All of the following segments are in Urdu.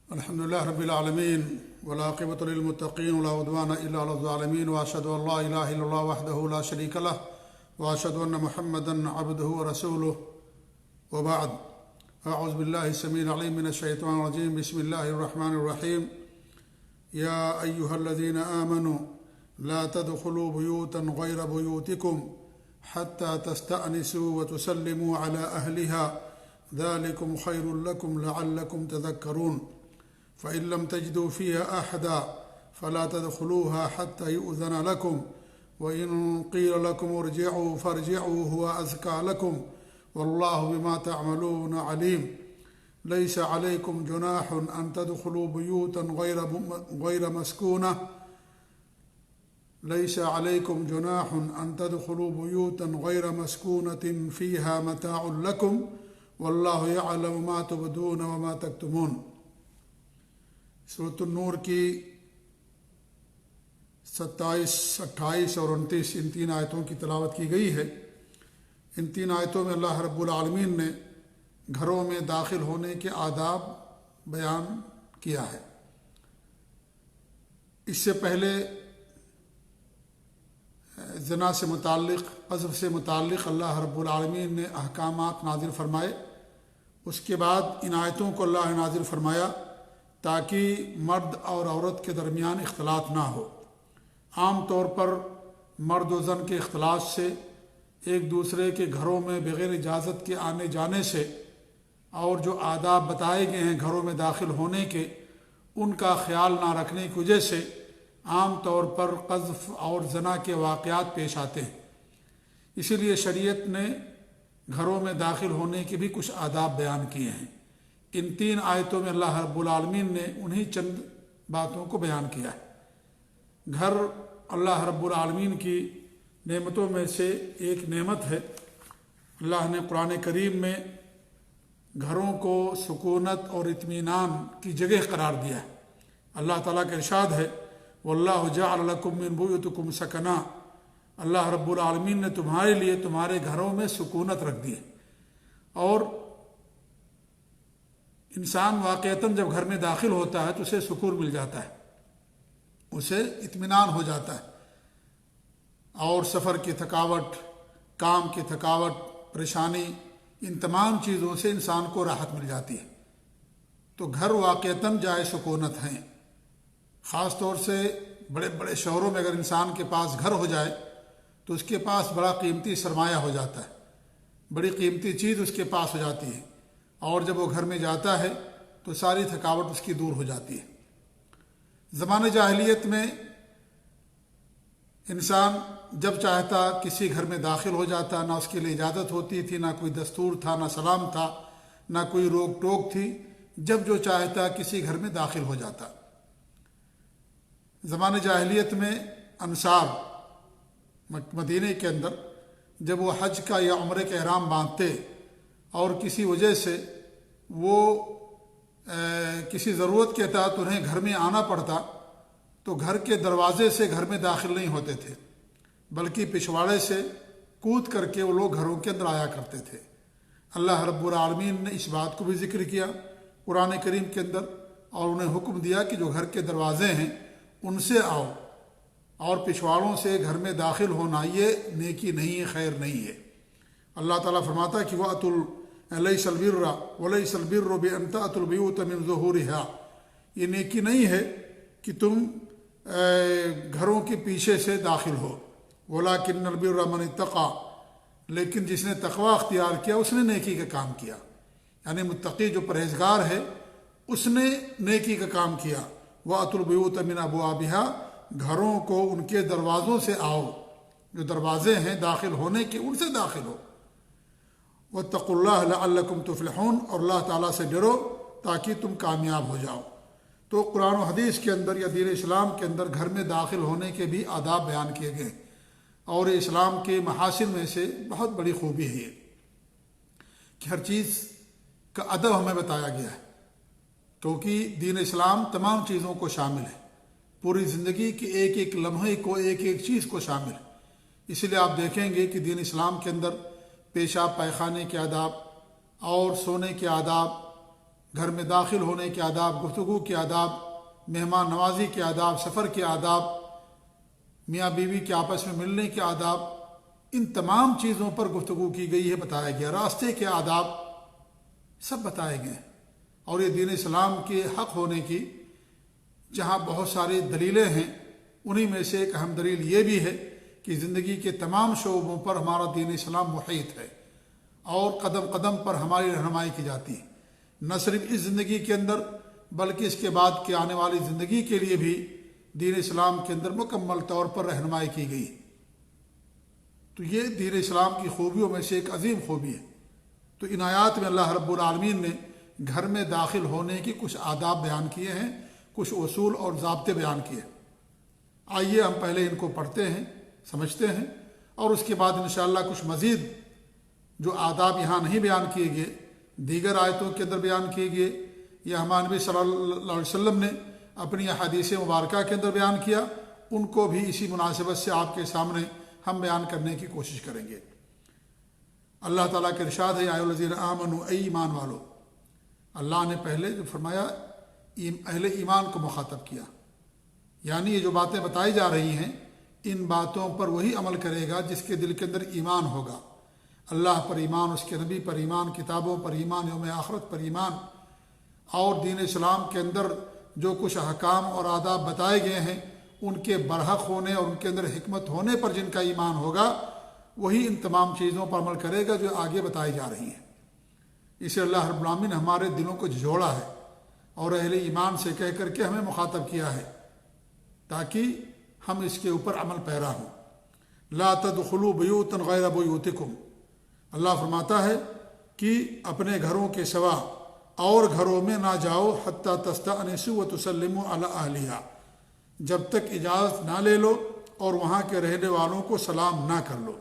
الحمد لله رب العالمين والعاقبة للمتقين ولا عدوان إلا على الظالمين وأشهد أن لا إله إلا الله وحده لا شريك له وأشهد أن محمدا عبده ورسوله وبعد. أعوذ بالله السميع العليم من الشيطان الرجيم. بسم الله الرحمن الرحيم. يا أيها الذين آمنوا لا تدخلوا بيوتا غير بيوتكم حتى تستأنسوا وتسلموا على أهلها ذلكم خير لكم لعلكم تذكرون. فإن لم تجدوا فيها أحدا فلا تدخلوها حتى يؤذن لكم وإن قيل لكم ارجعوا فارجعوا هو أزكى لكم والله بما تعملون عليم. ليس عليكم جناح أن تدخلوا بيوتا غير مسكونة ليس عليكم جناح أن تدخلوا بيوتا غير مسكونة فيها متاع لكم واللہ یعلم ما تبدون وما تکتمون. سورۃ النور کی 27، 28 اور 29 ان تین آیتوں کی تلاوت کی گئی ہے. ان تین آیتوں میں اللہ رب العالمین نے گھروں میں داخل ہونے کے آداب بیان کیا ہے. اس سے پہلے زنا سے متعلق، قذف سے متعلق اللہ رب العالمین نے احکامات نازل فرمائے. اس کے بعد ان آیتوں کو اللہ نے نازل فرمایا تاکہ مرد اور عورت کے درمیان اختلاط نہ ہو. عام طور پر مرد و زن کے اختلاط سے، ایک دوسرے کے گھروں میں بغیر اجازت کے آنے جانے سے، اور جو آداب بتائے گئے ہیں گھروں میں داخل ہونے کے، ان کا خیال نہ رکھنے کی وجہ سے عام طور پر قذف اور زنا کے واقعات پیش آتے ہیں. اسی لیے شریعت نے گھروں میں داخل ہونے کے بھی کچھ آداب بیان کیے ہیں. ان تین آیتوں میں اللہ رب العالمین نے انہی چند باتوں کو بیان کیا ہے. گھر اللہ رب العالمین کی نعمتوں میں سے ایک نعمت ہے. اللہ نے قرآن کریم میں گھروں کو سکونت اور اطمینان کی جگہ قرار دیا ہے. اللہ تعالیٰ کا ارشاد ہے واللہ جعل لکم من بیوتکم سکنا. اللہ رب العالمین نے تمہارے لیے تمہارے گھروں میں سکونت رکھ دی ہے. اور انسان واقعتاً جب گھر میں داخل ہوتا ہے تو اسے سکون مل جاتا ہے، اسے اطمینان ہو جاتا ہے، اور سفر کی تھکاوٹ، کام کی تھکاوٹ، پریشانی، ان تمام چیزوں سے انسان کو راحت مل جاتی ہے. تو گھر واقعتاً جائے سکونت ہیں. خاص طور سے بڑے بڑے شہروں میں اگر انسان کے پاس گھر ہو جائے تو اس کے پاس بڑا قیمتی سرمایہ ہو جاتا ہے، بڑی قیمتی چیز اس کے پاس ہو جاتی ہے، اور جب وہ گھر میں جاتا ہے تو ساری تھکاوٹ اس کی دور ہو جاتی ہے. زمانہ جاہلیت میں انسان جب چاہتا کسی گھر میں داخل ہو جاتا، نہ اس کے لیے اجازت ہوتی تھی، نہ کوئی دستور تھا، نہ سلام تھا، نہ کوئی روک ٹوک تھی. جب جو چاہتا کسی گھر میں داخل ہو جاتا. زمانہ جاہلیت میں انصار مدینہ کے اندر جب وہ حج کا یا عمرے کا احرام باندھتے اور کسی وجہ سے وہ کسی ضرورت کے تحت انہیں گھر میں آنا پڑتا تو گھر کے دروازے سے گھر میں داخل نہیں ہوتے تھے، بلکہ پچھواڑے سے کود کر کے وہ لوگ گھروں کے اندر آیا کرتے تھے. اللہ رب العالمین نے اس بات کو بھی ذکر کیا قرآن کریم کے اندر، اور انہیں حکم دیا کہ جو گھر کے دروازے ہیں ان سے آؤ، اور پچھواڑوں سے گھر میں داخل ہونا یہ نیکی نہیں ہے، خیر نہیں ہے. اللہ تعالیٰ فرماتا ہے کہ لَيْسَ الْبِرَّ وَلَيْسَ الْبِرُّ بِأَن تَأْتُوا الْبُيُوتَ مِن ظُهُورِهَا. یہ نیکی نہیں ہے کہ تم گھروں کے پیچھے سے داخل ہو. وَلَكِنَّ الْبِرَّ مَنِ اتَّقَىٰ. لیکن جس نے تقوی اختیار کیا اس نے نیکی کا کام کیا، یعنی متقی جو پرہیزگار ہے اس نے نیکی کا کام کیا. وَأْتُوا الْبُيُوتَ مِنْ أَبْوَابِهَا. گھروں کو ان کے دروازوں سے آؤ، جو دروازے ہیں داخل ہونے کے ان سے داخل ہو. وَاتَّقُوا اللَّهَ لَعَلَّكُمْ تُفْلِحُونَ. اور اللہ تعالیٰ سے ڈرو تاکہ تم کامیاب ہو جاؤ. تو قرآن و حدیث کے اندر یا دین اسلام کے اندر گھر میں داخل ہونے کے بھی آداب بیان کیے گئے، اور اسلام کے محاسن میں سے بہت بڑی خوبی ہے یہ کہ ہر چیز کا ادب ہمیں بتایا گیا ہے، کیونکہ دین اسلام تمام چیزوں کو شامل ہے، پوری زندگی کے ایک ایک لمحے کو، ایک ایک چیز کو شامل ہے. اس لیے آپ دیکھیں گے کہ دین اسلام کے اندر پیشاب پائخانے کے آداب اور سونے کے آداب، گھر میں داخل ہونے کے آداب، گفتگو کے آداب، مہمان نوازی کے آداب، سفر کے آداب، میاں بیوی کے آپس میں ملنے کے آداب، ان تمام چیزوں پر گفتگو کی گئی ہے، بتایا گیا۔ راستے کے آداب سب بتائے گئے، اور یہ دین اسلام کے حق ہونے کی جہاں بہت ساری دلیلیں ہیں، انہی میں سے ایک اہم دلیل یہ بھی ہے کہ زندگی کے تمام شعبوں پر ہمارا دین اسلام محیط ہے اور قدم قدم پر ہماری رہنمائی کی جاتی ہے، نہ صرف اس زندگی کے اندر بلکہ اس کے بعد کے آنے والی زندگی کے لیے بھی دین اسلام کے اندر مکمل طور پر رہنمائی کی گئی۔ تو یہ دین اسلام کی خوبیوں میں سے ایک عظیم خوبی ہے۔ تو ان آیات میں اللہ رب العالمین نے گھر میں داخل ہونے کی کچھ آداب بیان کیے ہیں، کچھ اصول اور ضابطے بیان کیے۔ آئیے ہم پہلے ان کو پڑھتے ہیں، سمجھتے ہیں، اور اس کے بعد انشاءاللہ کچھ مزید جو آداب یہاں نہیں بیان کیے گئے، دیگر آیتوں کے اندر بیان کیے گئے، یا ہمارے نبی صلی اللہ علیہ وسلم نے اپنی احادیث مبارکہ کے اندر بیان کیا، ان کو بھی اسی مناسبت سے آپ کے سامنے ہم بیان کرنے کی کوشش کریں گے۔ اللہ تعالیٰ کے ارشاد ہے، یا ایھا الذین آمنوا، اے ایمان والو۔ اللہ نے پہلے جو فرمایا اہل ایمان کو مخاطب کیا، یعنی یہ جو باتیں بتائی جا رہی ہیں ان باتوں پر وہی عمل کرے گا جس کے دل کے اندر ایمان ہوگا، اللہ پر ایمان، اس کے نبی پر ایمان، کتابوں پر ایمان، یوم آخرت پر ایمان، اور دین اسلام کے اندر جو کچھ احکام اور آداب بتائے گئے ہیں ان کے برحق ہونے اور ان کے اندر حکمت ہونے پر جن کا ایمان ہوگا، وہی ان تمام چیزوں پر عمل کرے گا جو آگے بتائی جا رہی ہیں۔ اسے اللہ رب العالمین نے ہمارے دلوں کو جوڑا ہے اور اہل ایمان سے کہہ کر کے ہمیں مخاطب کیا ہے تاکہ ہم اس کے اوپر عمل پیرا ہوں۔ لا تدخلوا بیوتا غیر بیوتکم، اللہ فرماتا ہے کہ اپنے گھروں کے سوا اور گھروں میں نہ جاؤ، حتی تستأنسوا وتسلموا علی اہلہا، جب تک اجازت نہ لے لو اور وہاں کے رہنے والوں کو سلام نہ کر لو۔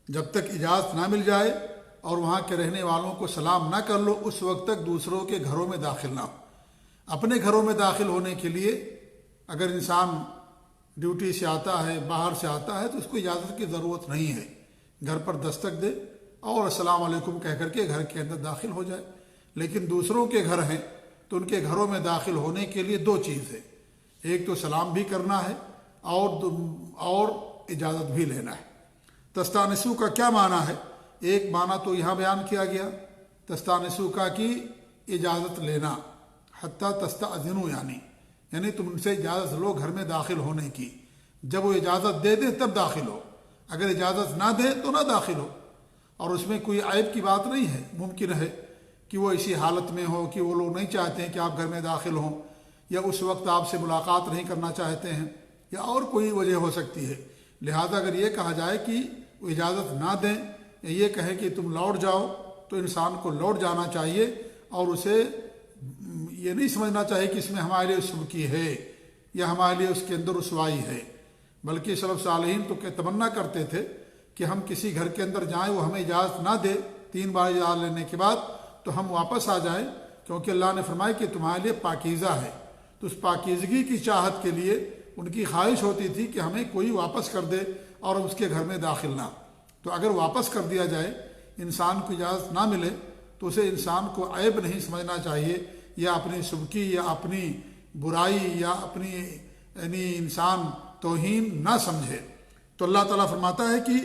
جب تک اجازت نہ مل جائے اور وہاں کے رہنے والوں کو سلام نہ کر لو، اس وقت تک دوسروں کے گھروں میں داخل نہ ہو۔ اپنے گھروں میں داخل ہونے کے لیے اگر انسان ڈیوٹی سے آتا ہے، باہر سے آتا ہے، تو اس کو اجازت کی ضرورت نہیں ہے، گھر پر دستک دے اور السلام علیکم کہہ کر کے گھر کے اندر داخل ہو جائے۔ لیکن دوسروں کے گھر ہیں تو ان کے گھروں میں داخل ہونے کے لیے دو چیز ہے، ایک تو سلام بھی کرنا ہے اور اجازت بھی لینا ہے۔ تستانسو کا کیا معنی ہے؟ ایک معنی تو یہاں بیان کیا گیا تستانسو کا کہ اجازت لینا، حتیٰ تستأذنوا، یعنی تم ان سے اجازت لو گھر میں داخل ہونے کی، جب وہ اجازت دے دیں تب داخل ہو، اگر اجازت نہ دیں تو نہ داخل ہو۔ اور اس میں کوئی عیب کی بات نہیں ہے، ممکن ہے کہ وہ اسی حالت میں ہو کہ وہ لوگ نہیں چاہتے ہیں کہ آپ گھر میں داخل ہوں، یا اس وقت آپ سے ملاقات نہیں کرنا چاہتے ہیں، یا اور کوئی وجہ ہو سکتی ہے۔ لہذا اگر یہ کہا جائے کہ وہ اجازت نہ دیں یا یہ کہے کہ تم لوٹ جاؤ، تو انسان کو لوٹ جانا چاہیے اور اسے یہ نہیں سمجھنا چاہیے کہ اس میں ہمارے لیے سبکی ہے یا ہمارے لیے اس کے اندر رسوائی ہے، بلکہ سلف صالحین تو تمنا کرتے تھے کہ ہم کسی گھر کے اندر جائیں، وہ ہمیں اجازت نہ دے 3 بار اجازت لینے کے بعد، تو ہم واپس آ جائیں، کیونکہ اللہ نے فرمایا کہ تمہارے لیے پاکیزہ ہے۔ تو اس پاکیزگی کی چاہت کے لیے ان کی خواہش ہوتی تھی کہ ہمیں کوئی واپس کر دے اور اس کے گھر میں داخل نہ۔ تو اگر واپس کر دیا جائے، انسان کو اجازت نہ ملے، تو اسے انسان کو عیب نہیں سمجھنا چاہیے، یا اپنی سبکی یا اپنی برائی یا اپنی انسان توہین نہ سمجھے۔ تو اللہ تعالیٰ فرماتا ہے کہ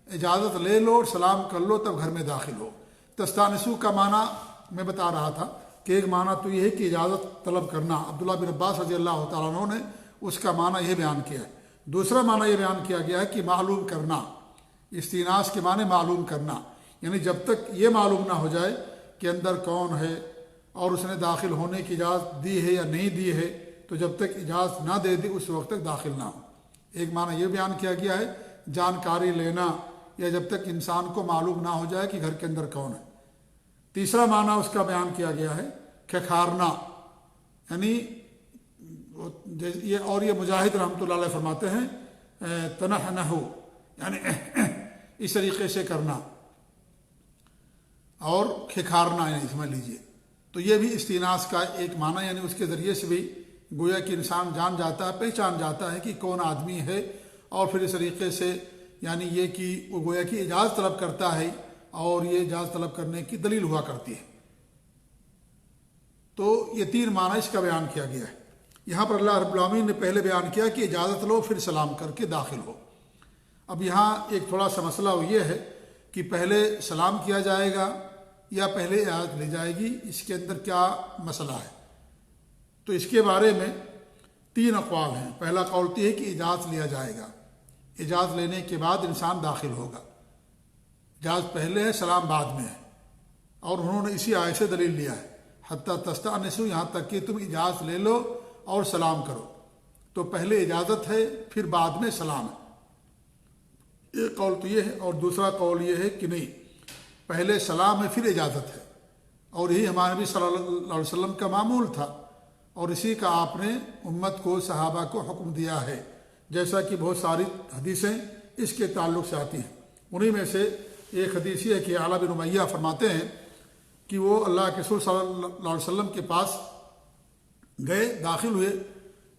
اجازت لے لو اور سلام کر لو تب گھر میں داخل ہو۔ تستانسو کا معنی میں بتا رہا تھا کہ ایک معنی تو یہ ہے کہ اجازت طلب کرنا، عبداللہ بن عباس رضی اللہ تعالیٰ عنہ نے اس کا معنی یہ بیان کیا ہے۔ دوسرا معنی یہ بیان کیا گیا ہے کہ معلوم کرنا، استئناس کے معنی معلوم کرنا، یعنی جب تک یہ معلوم نہ ہو جائے کہ اندر کون ہے اور اس نے داخل ہونے کی اجازت دی ہے یا نہیں دی ہے، تو جب تک اجازت نہ دے دی اس وقت تک داخل نہ ہو۔ ایک معنی یہ بیان کیا گیا ہے جانکاری لینا، یا جب تک انسان کو معلوم نہ ہو جائے کہ گھر کے اندر کون ہے۔ تیسرا معنی اس کا بیان کیا گیا ہے کھکھارنا، یعنی یہ مجاہد رحمۃ اللہ علیہ فرماتے ہیں تنحنحو، یعنی اس طریقے سے کرنا اور کھکھارنا، یعنی سمجھ لیجئے۔ تو یہ بھی استئناس کا ایک معنی، یعنی اس کے ذریعے سے بھی گویا کہ انسان جان جاتا ہے، پہچان جاتا ہے کہ کون آدمی ہے، اور پھر اس طریقے سے یعنی یہ کہ وہ گویا کہ اجازت طلب کرتا ہے، اور یہ اجازت طلب کرنے کی دلیل ہوا کرتی ہے۔ یہ 3 معنی اس کا بیان کیا گیا ہے۔ یہاں پر اللہ رب العالمین نے پہلے بیان کیا کہ اجازت لو پھر سلام کر کے داخل ہو۔ اب یہاں ایک تھوڑا سا مسئلہ یہ ہے کہ پہلے سلام کیا جائے گا یا پہلے اجازت لی جائے گی، اس کے اندر کیا مسئلہ ہے؟ تو اس کے بارے میں 3 اقوال ہیں۔ پہلا قول یہ ہے کہ اجازت لیا جائے گا، اجازت لینے کے بعد انسان داخل ہوگا، اجازت پہلے ہے سلام بعد میں ہے، اور انہوں نے اسی آیت سے دلیل لیا ہے حتیٰ تستأنسوا، یہاں تک کہ تم اجازت لے لو اور سلام کرو۔ تو پہلے اجازت ہے پھر بعد میں سلام ہے، ایک قول تو یہ ہے۔ اور دوسرا قول یہ ہے کہ نہیں، پہلے سلام ہے پھر اجازت ہے، اور یہی ہمارے نبی صلی اللہ علیہ وسلم کا معمول تھا، اور اسی کا آپ نے امت کو صحابہ کو حکم دیا ہے، جیسا کہ بہت ساری حدیثیں اس کے تعلق سے آتی ہیں۔ انہی میں سے ایک حدیث یہ ہے کہ اعلیٰ بن امیہ فرماتے ہیں کہ وہ اللہ کے رسول صلی اللہ علیہ وسلم کے پاس گئے، داخل ہوئے،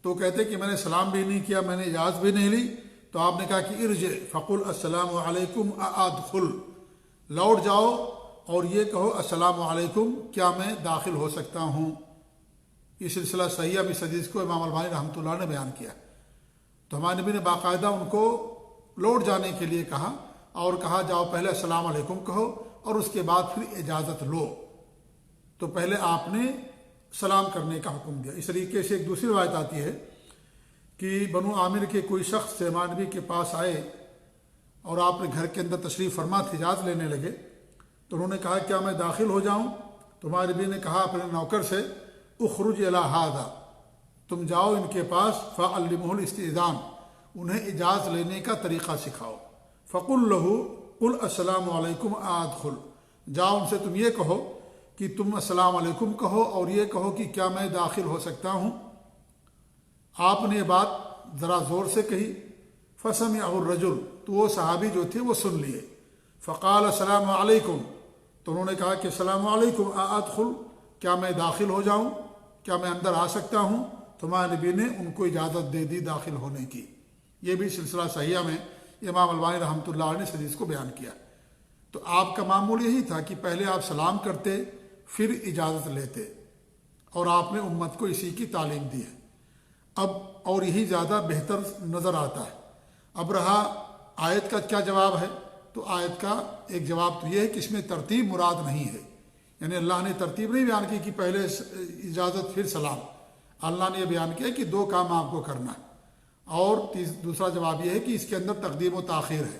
تو کہتے کہ میں نے سلام بھی نہیں کیا، میں نے اجازت بھی نہیں لی، تو آپ نے کہا کہ ارجع فقل السلام علیکم ادخل، لوٹ جاؤ اور یہ کہو السلام علیکم، کیا میں داخل ہو سکتا ہوں۔ یہ سلسلہ صحیحہ بھی اس حدیث کو امام البانی رحمۃ اللہ نے بیان کیا۔ تو ہمارے نبی نے باقاعدہ ان کو لوٹ جانے کے لیے کہا، اور کہا جاؤ پہلے السلام علیکم کہو اور اس کے بعد پھر اجازت لو۔ تو پہلے آپ نے سلام کرنے کا حکم دیا۔ اس طریقے سے ایک دوسری روایت آتی ہے کہ بنو عامر کے کوئی شخص ہمارے نبی کے پاس آئے اور آپ نے گھر کے اندر تشریف فرما تھے، اجازت لینے لگے، تو انہوں نے کہا کیا میں داخل ہو جاؤں؟ تو ہمارے نبی نے کہا اپنے نوکر سے اخرج الی ھذا، تم جاؤ ان کے پاس، فعلمہ الاستئذان، انہیں اجازت لینے کا طریقہ سکھاؤ، فقل لہ قل السلام علیکم ادخل، جاؤ ان سے تم یہ کہو کہ تم السلام علیکم کہو اور یہ کہو کہ کیا میں داخل ہو سکتا ہوں۔ آپ نے یہ بات ذرا زور سے کہی، فسمعہ الرجل، تو وہ صحابی جو تھے وہ سن لیے، فقال السلام علیکم، تو انہوں نے کہا کہ السلام علیکم ادخل، کیا میں داخل ہو جاؤں، کیا میں اندر آ سکتا ہوں؟ تو ہمارے نبی نے ان کو اجازت دے دی داخل ہونے کی۔ یہ بھی سلسلہ صحیحہ میں امام البانی رحمۃ اللہ علیہ نے اس حدیث کو بیان کیا۔ تو آپ کا معمول یہی تھا کہ پہلے آپ سلام کرتے پھر اجازت لیتے، اور آپ نے امت کو اسی کی تعلیم دی ہے۔ اب اور یہی زیادہ بہتر نظر آتا ہے۔ اب رہا آیت کا کیا جواب ہے، تو آیت کا ایک جواب تو یہ ہے کہ اس میں ترتیب مراد نہیں ہے، یعنی اللہ نے ترتیب نہیں بیان کی کہ پہلے اجازت پھر سلام۔ اللہ نے یہ بیان کیا کہ 2 کام آپ کو کرنا ہے، اور دوسرا جواب یہ ہے کہ اس کے اندر تقدیم و تاخیر ہے،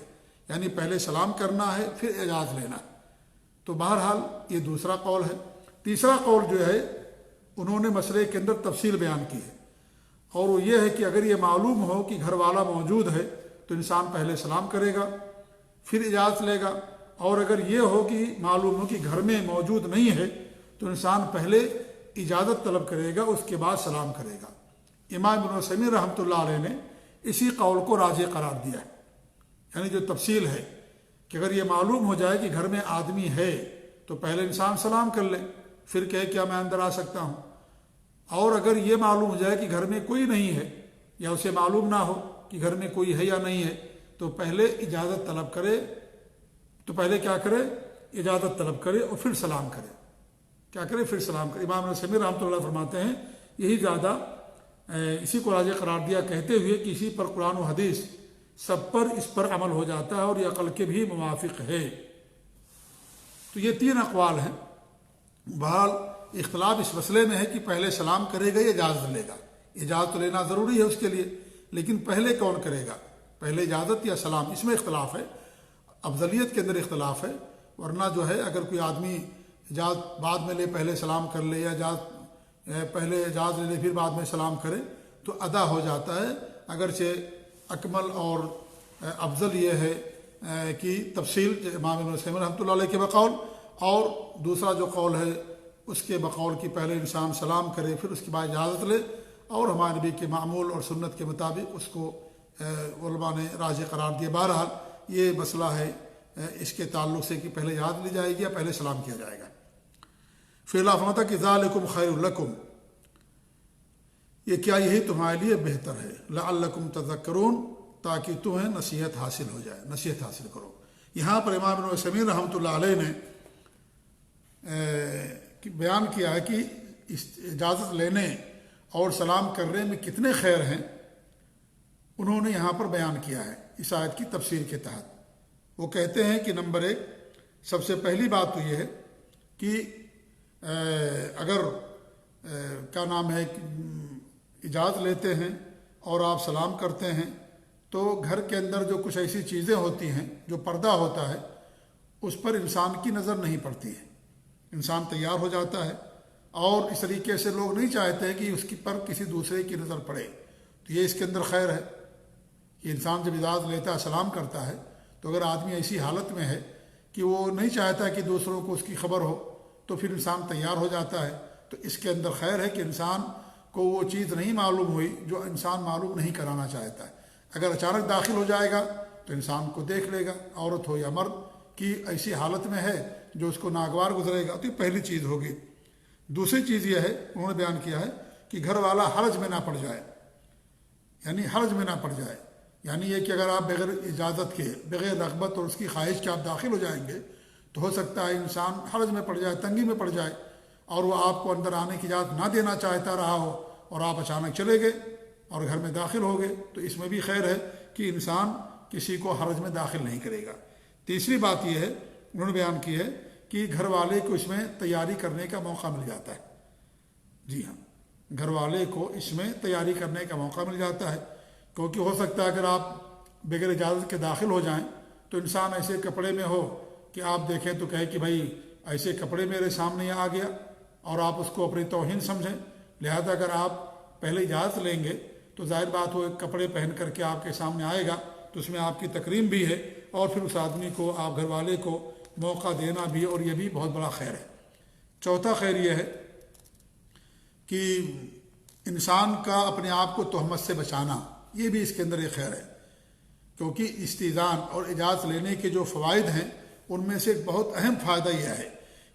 یعنی پہلے سلام کرنا ہے پھر اجازت لینا ہے۔ تو بہرحال یہ دوسرا قول ہے۔ تیسرا قول جو ہے انہوں نے مسئلے کے اندر تفصیل بیان کی ہے، اور وہ یہ ہے کہ اگر یہ معلوم ہو کہ گھر والا موجود ہے تو انسان پہلے سلام کرے گا پھر اجازت لے گا، اور اگر یہ ہو کہ معلوم ہو کہ گھر میں موجود نہیں ہے تو انسان پہلے اجازت طلب کرے گا اس کے بعد سلام کرے گا۔ امام ابن عثیمین رحمۃ اللہ علیہ نے اسی قول کو راجح قرار دیا ہے، یعنی جو تفصیل ہے کہ اگر یہ معلوم ہو جائے کہ گھر میں آدمی ہے تو پہلے انسان سلام کر لے پھر کہے کیا میں اندر آ سکتا ہوں، اور اگر یہ معلوم ہو جائے کہ گھر میں کوئی نہیں ہے یا اسے معلوم نہ ہو کہ گھر میں کوئی ہے یا نہیں ہے تو پہلے اجازت طلب کرے، تو پہلے کیا کرے، اجازت طلب کرے اور پھر سلام کرے، کیا کرے، پھر سلام کرے۔ امام ابن عثیمین رحمۃ اللہ فرماتے ہیں یہی زیادہ اسی کو راجح قرار دیا، کہتے ہوئے کہ اسی پر قرآن و حدیث سب پر اس پر عمل ہو جاتا ہے اور یہ عقل کے بھی موافق ہے۔ تو یہ 3 اقوال ہیں۔ بہرحال اختلاف اس مسئلے میں ہے کہ پہلے سلام کرے گا یا اجازت لے گا۔ اجازت لینا ضروری ہے اس کے لیے، لیکن پہلے کون کرے گا، پہلے اجازت یا سلام، اس میں اختلاف ہے، افضلیت کے اندر اختلاف ہے۔ ورنہ جو ہے اگر کوئی آدمی اجازت بعد میں لے پہلے سلام کر لے، یا اجازت پہلے اجازت لے پھر بعد میں سلام کرے تو ادا ہو جاتا ہے، اگرچہ اکمل اور افضل یہ ہے کہ تفصیل امام ابن عثیمین رحمۃ اللہ علیہ کے بقول، اور دوسرا جو قول ہے اس کے بقول کی پہلے انسان سلام کرے پھر اس کے بعد اجازت لے، اور ہمارے نبی کے معمول اور سنت کے مطابق اس کو علماء نے راجح قرار دیا۔ بہرحال یہ مسئلہ ہے اس کے تعلق سے کہ پہلے اجازت لی جائے گی یا پہلے سلام کیا جائے گا۔ فی اللہ فرماتا کہ ذالکم خیر لکم، یہ کیا یہی تمہارے لیے بہتر ہے، لعلکم تذکرون، تاکہ تمہیں نصیحت حاصل ہو جائے، نصیحت حاصل کرو۔ یہاں پر امام ابن عثیمین رحمۃ اللہ علیہ نے بیان کیا ہے کہ اجازت لینے اور سلام کرنے میں کتنے خیر ہیں انہوں نے یہاں پر بیان کیا ہے اس آیت کی تفسیر کے تحت۔ وہ کہتے ہیں کہ نمبر 1 سب سے پہلی بات تو یہ ہے کہ اگر کیا نام ہے اجازت لیتے ہیں اور آپ سلام کرتے ہیں تو گھر کے اندر جو کچھ ایسی چیزیں ہوتی ہیں جو پردہ ہوتا ہے اس پر انسان کی نظر نہیں پڑتی ہے، انسان تیار ہو جاتا ہے، اور اس طریقے سے لوگ نہیں چاہتے کہ اس کی پر کسی دوسرے کی نظر پڑے، تو یہ اس کے اندر خیر ہے کہ انسان جب اجازت لیتا ہے سلام کرتا ہے تو اگر آدمی ایسی حالت میں ہے کہ وہ نہیں چاہتا کہ دوسروں کو اس کی خبر ہو تو پھر انسان تیار ہو جاتا ہے، تو اس کے اندر خیر ہے کہ انسان کو وہ چیز نہیں معلوم ہوئی جو انسان معلوم نہیں کرانا چاہتا ہے۔ اگر اچانک داخل ہو جائے گا تو انسان کو دیکھ لے گا، عورت ہو یا مرد کی ایسی حالت میں ہے جو اس کو ناگوار گزرے گا، تو یہ پہلی چیز ہوگی۔ دوسری چیز یہ ہے انہوں نے بیان کیا ہے کہ گھر والا حرج میں نہ پڑ جائے، یعنی حرج میں نہ پڑ جائے، یعنی یہ کہ اگر آپ بغیر اجازت کے، بغیر رغبت اور اس کی خواہش کے آپ داخل ہو جائیں گے تو ہو سکتا ہے انسان حرج میں پڑ جائے، تنگی میں پڑ جائے، اور وہ آپ کو اندر آنے کی اجازت نہ دینا چاہتا رہا ہو اور آپ اچانک چلے گئے اور گھر میں داخل ہو گئے، تو اس میں بھی خیر ہے کہ انسان کسی کو حرج میں داخل نہیں کرے گا۔ تیسری بات یہ ہے انہوں نے بیان کی ہے کہ گھر والے کو اس میں تیاری کرنے کا موقع مل جاتا ہے، جی ہاں، گھر والے کو اس میں تیاری کرنے کا موقع مل جاتا ہے، کیونکہ ہو سکتا ہے اگر آپ بغیر اجازت کے داخل ہو جائیں تو انسان ایسے کپڑے میں ہو کہ آپ دیکھیں تو کہے کہ بھائی ایسے کپڑے میرے سامنے آ گیا، اور آپ اس کو اپنی توہین سمجھیں، لہذا اگر آپ پہلے اجازت لیں گے تو ظاہر بات وہ کپڑے پہن کر کے آپ کے سامنے آئے گا تو اس میں آپ کی تکریم بھی ہے، اور پھر اس آدمی کو، آپ گھر والے کو موقع دینا بھی، اور یہ بھی بہت بڑا خیر ہے۔ چوتھا خیر یہ ہے کہ انسان کا اپنے آپ کو تہمت سے بچانا، یہ بھی اس کے اندر ایک خیر ہے، کیونکہ استئذان اور اجازت لینے کے جو فوائد ہیں ان میں سے ایک بہت اہم فائدہ یہ ہے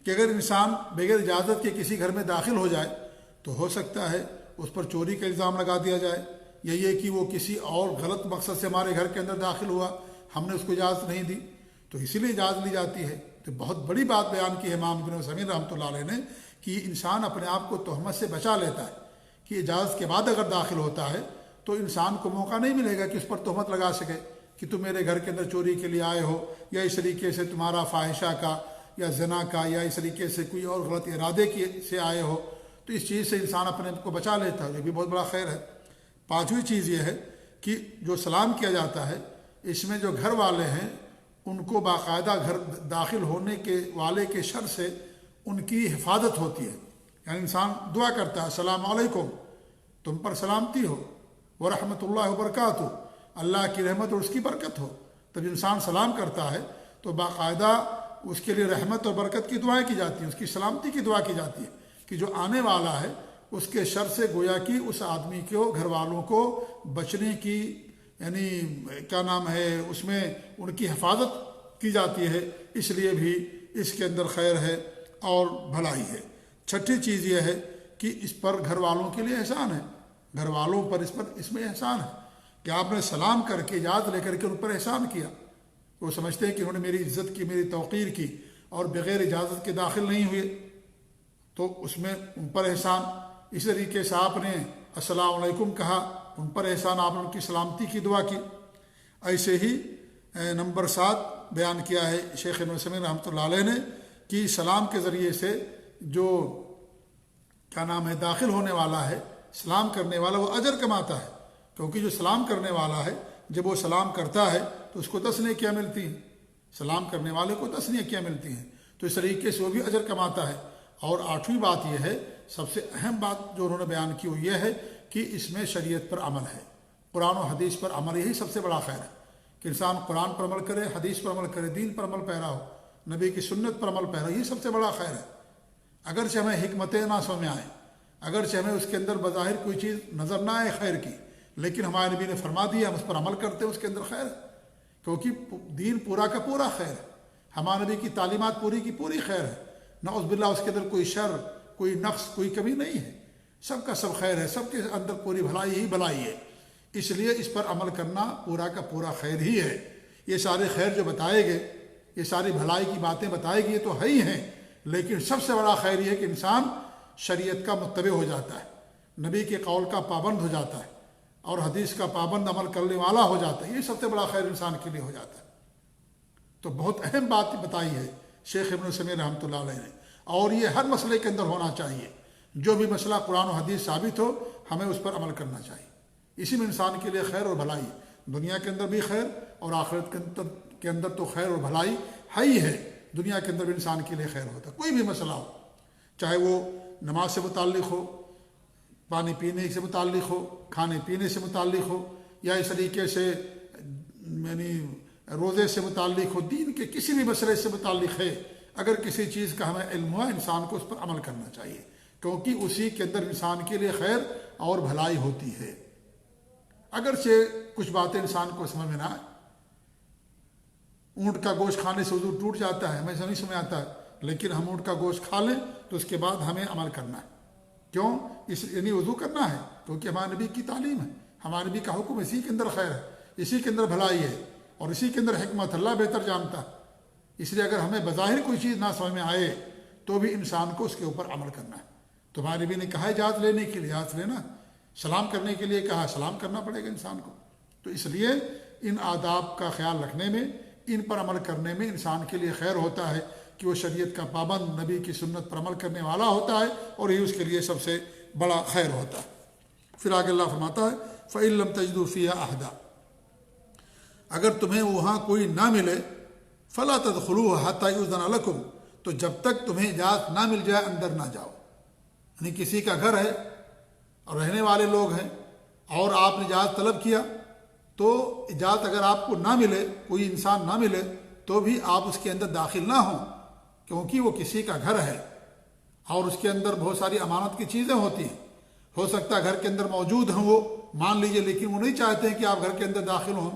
کہ اگر انسان بغیر اجازت کے کسی گھر میں داخل ہو جائے تو ہو سکتا ہے اس پر چوری کا الزام لگا دیا جائے، یا یہ کہ وہ کسی اور غلط مقصد سے ہمارے گھر کے اندر داخل ہوا، ہم نے اس کو اجازت نہیں دی، تو اسی لیے اجازت لی جاتی ہے۔ تو بہت بڑی بات بیان کی ہے امام ابن عثیمین رحمۃ اللہ علیہ نے کہ انسان اپنے آپ کو تہمت سے بچا لیتا ہے، کہ اجازت کے بعد اگر داخل ہوتا ہے تو انسان کو موقع نہیں ملے گا کہ اس پر تہمت لگا سکے کہ تم میرے گھر کے اندر چوری کے لیے آئے ہو، یا اس طریقے سے تمہارا فاحشہ کا یا زنا کا یا اس طریقے سے کوئی اور غلط ارادے سے آئے ہو، تو اس چیز سے انسان اپنے کو بچا لیتا ہے، یہ بھی بہت بڑا خیر ہے۔ پانچویں چیز یہ ہے کہ جو سلام کیا جاتا ہے اس میں جو گھر والے ہیں ان کو باقاعدہ گھر داخل ہونے کے والے کے شر سے ان کی حفاظت ہوتی ہے، یعنی انسان دعا کرتا ہے السلام علیکم، تم پر سلامتی ہو، ورحمۃ اللہ وبرکاتہ، اللہ کی رحمت اور اس کی برکت ہو۔ تب انسان سلام کرتا ہے تو باقاعدہ اس کے لیے رحمت اور برکت کی دعائیں کی جاتی ہیں، اس کی سلامتی کی دعا کی جاتی ہے کہ جو آنے والا ہے اس کے شر سے گویا کہ اس آدمی کو، گھر والوں کو بچنے کی، یعنی کیا نام ہے، اس میں ان کی حفاظت کی جاتی ہے، اس لیے بھی اس کے اندر خیر ہے اور بھلائی ہے۔ چھٹی چیز یہ ہے کہ اس پر گھر والوں کے لیے احسان ہے، گھر والوں پر اس میں احسان ہے کہ آپ نے سلام کر کے اجازت لے کر کے ان پر احسان کیا، وہ سمجھتے ہیں کہ انہوں نے میری عزت کی، میری توقیر کی، اور بغیر اجازت کے داخل نہیں ہوئے تو اس میں ان پر احسان۔ اس طریقے سے آپ نے السلام علیکم کہا، ان پر احسان، آپ نے ان کی سلامتی کی دعا کی۔ ایسے ہی نمبر 7 بیان کیا ہے شیخ ابن عثیمین رحمۃ اللہ علیہ نے کہ سلام کے ذریعے سے جو کیا نام ہے داخل ہونے والا ہے، سلام کرنے والا، وہ اجر کماتا ہے، کیونکہ جو سلام کرنے والا ہے جب وہ سلام کرتا ہے تو اس کو 10 نیکیاں ملتی ہیں، سلام کرنے والے کو 10 نیکیاں ملتی ہیں، تو اس طریقے سے وہ بھی اجر کماتا ہے۔ اور 8ویں بات یہ ہے، سب سے اہم بات جو انہوں نے بیان کی وہ یہ ہے کہ اس میں شریعت پر عمل ہے، قرآن و حدیث پر عمل، یہی سب سے بڑا خیر ہے کہ انسان قرآن پر عمل کرے، حدیث پر عمل کرے، دین پر عمل پیرا ہو، نبی کی سنت پر عمل پیرا، یہی سب سے بڑا خیر ہے۔ اگرچہ ہمیں حکمتیں نہ سمجھ میں آئیں، اگرچہ ہمیں اس کے اندر بظاہر کوئی چیز نظر نہ آئے خیر کی، لیکن ہمارے نبی نے فرما دیا، ہم اس پر عمل کرتے ہیں، اس کے اندر خیر ہے، کیونکہ دین پورا کا پورا خیر ہے، ہمارے نبی کی تعلیمات پوری کی پوری خیر ہے، نعوذ باللہ اس کے اندر کوئی شر، کوئی نقص، کوئی کمی نہیں ہے، سب کا سب خیر ہے، سب کے اندر پوری بھلائی ہی بھلائی ہے، اس لیے اس پر عمل کرنا پورا کا پورا خیر ہی ہے۔ یہ سارے خیر جو بتائے گئے، یہ ساری بھلائی کی باتیں بتائی گئی تو ہے ہی ہیں، لیکن سب سے بڑا خیر یہ ہے کہ انسان شریعت کا متبع ہو جاتا ہے، نبی کے قول کا پابند ہو جاتا ہے اور حدیث کا پابند عمل کرنے والا ہو جاتا ہے، یہ سب سے بڑا خیر انسان کے لیے ہو جاتا ہے۔ تو بہت اہم بات بتائی ہے شیخ ابن عثیمین رحمۃ اللہ علیہ نے، اور یہ ہر مسئلے کے اندر ہونا چاہیے۔ جو بھی مسئلہ قرآن و حدیث ثابت ہو ہمیں اس پر عمل کرنا چاہیے، اسی میں انسان کے لیے خیر اور بھلائی ہے، دنیا کے اندر بھی خیر اور آخرت کے اندر تو خیر اور بھلائی ہے ہی ہے۔ دنیا کے اندر بھی انسان کے لیے خیر ہوتا ہے، کوئی بھی مسئلہ ہو، چاہے وہ نماز سے متعلق ہو، پانی پینے سے متعلق ہو، کھانے پینے سے متعلق ہو، یا اس طریقے سے یعنی روزے سے متعلق ہو، دین کے کسی بھی مسئلے سے متعلق ہے، اگر کسی چیز کا ہمیں علم ہوا انسان کو اس پر عمل کرنا چاہیے، کیونکہ اسی کے اندر انسان کے لیے خیر اور بھلائی ہوتی ہے۔ اگرچہ کچھ باتیں انسان کو سمجھ میں نہ آئے، اونٹ کا گوشت کھانے سے وضو ٹوٹ جاتا ہے، ہمیں ایسا نہیں سمجھ آتا ہے، لیکن ہم اونٹ کا گوشت کھا لیں تو اس کے بعد ہمیں عمل کرنا ہے، کیوں؟ یعنی وضو کرنا ہے، کیونکہ ہمارے نبی کی تعلیم ہے، ہمارے نبی کا حکم، اسی کے اندر خیر ہے، اسی کے اندر بھلائی ہے، اور اسی کے اندر حکمت اللہ بہتر جانتا ہے۔ اس لیے اگر ہمیں بظاہر کوئی چیز نہ سمجھ میں آئے تو بھی انسان کو اس کے اوپر عمل کرنا ہے۔ تمہارے نبی نے کہا اجازت لینے کے لیے اجازت لینا، سلام کرنے کے لیے کہا سلام کرنا پڑے گا انسان کو۔ تو اس لیے ان آداب کا خیال رکھنے میں، ان پر عمل کرنے میں انسان کے لیے خیر ہوتا ہے کہ وہ شریعت کا پابند، نبی کی سنت پر عمل کرنے والا ہوتا ہے، اور یہ اس کے لیے سب سے بڑا خیر ہوتا ہے۔ پھر آگے اللہ فرماتا ہے فَإِن لَّمْ تَجِدُوا فِيهَا أَحَدًا، اگر تمہیں وہاں کوئی نہ ملے، فَلَا تَدْخُلُوهَا حَتَّىٰ يُؤْذَنَ لَكُمْ، تو جب تک تمہیں اجازت نہ مل جائے اندر نہ جاؤ۔ یعنی کسی کا گھر ہے اور رہنے والے لوگ ہیں اور آپ نے اجازت طلب کیا، تو اجازت اگر آپ کو نہ ملے، کوئی انسان نہ ملے، تو بھی آپ اس کے اندر داخل نہ ہوں، کیونکہ وہ کسی کا گھر ہے اور اس کے اندر بہت ساری امانت کی چیزیں ہوتی ہیں۔ ہو سکتا ہے گھر کے اندر موجود ہیں وہ، مان لیجئے، لیکن وہ نہیں چاہتے ہیں کہ آپ گھر کے اندر داخل ہوں،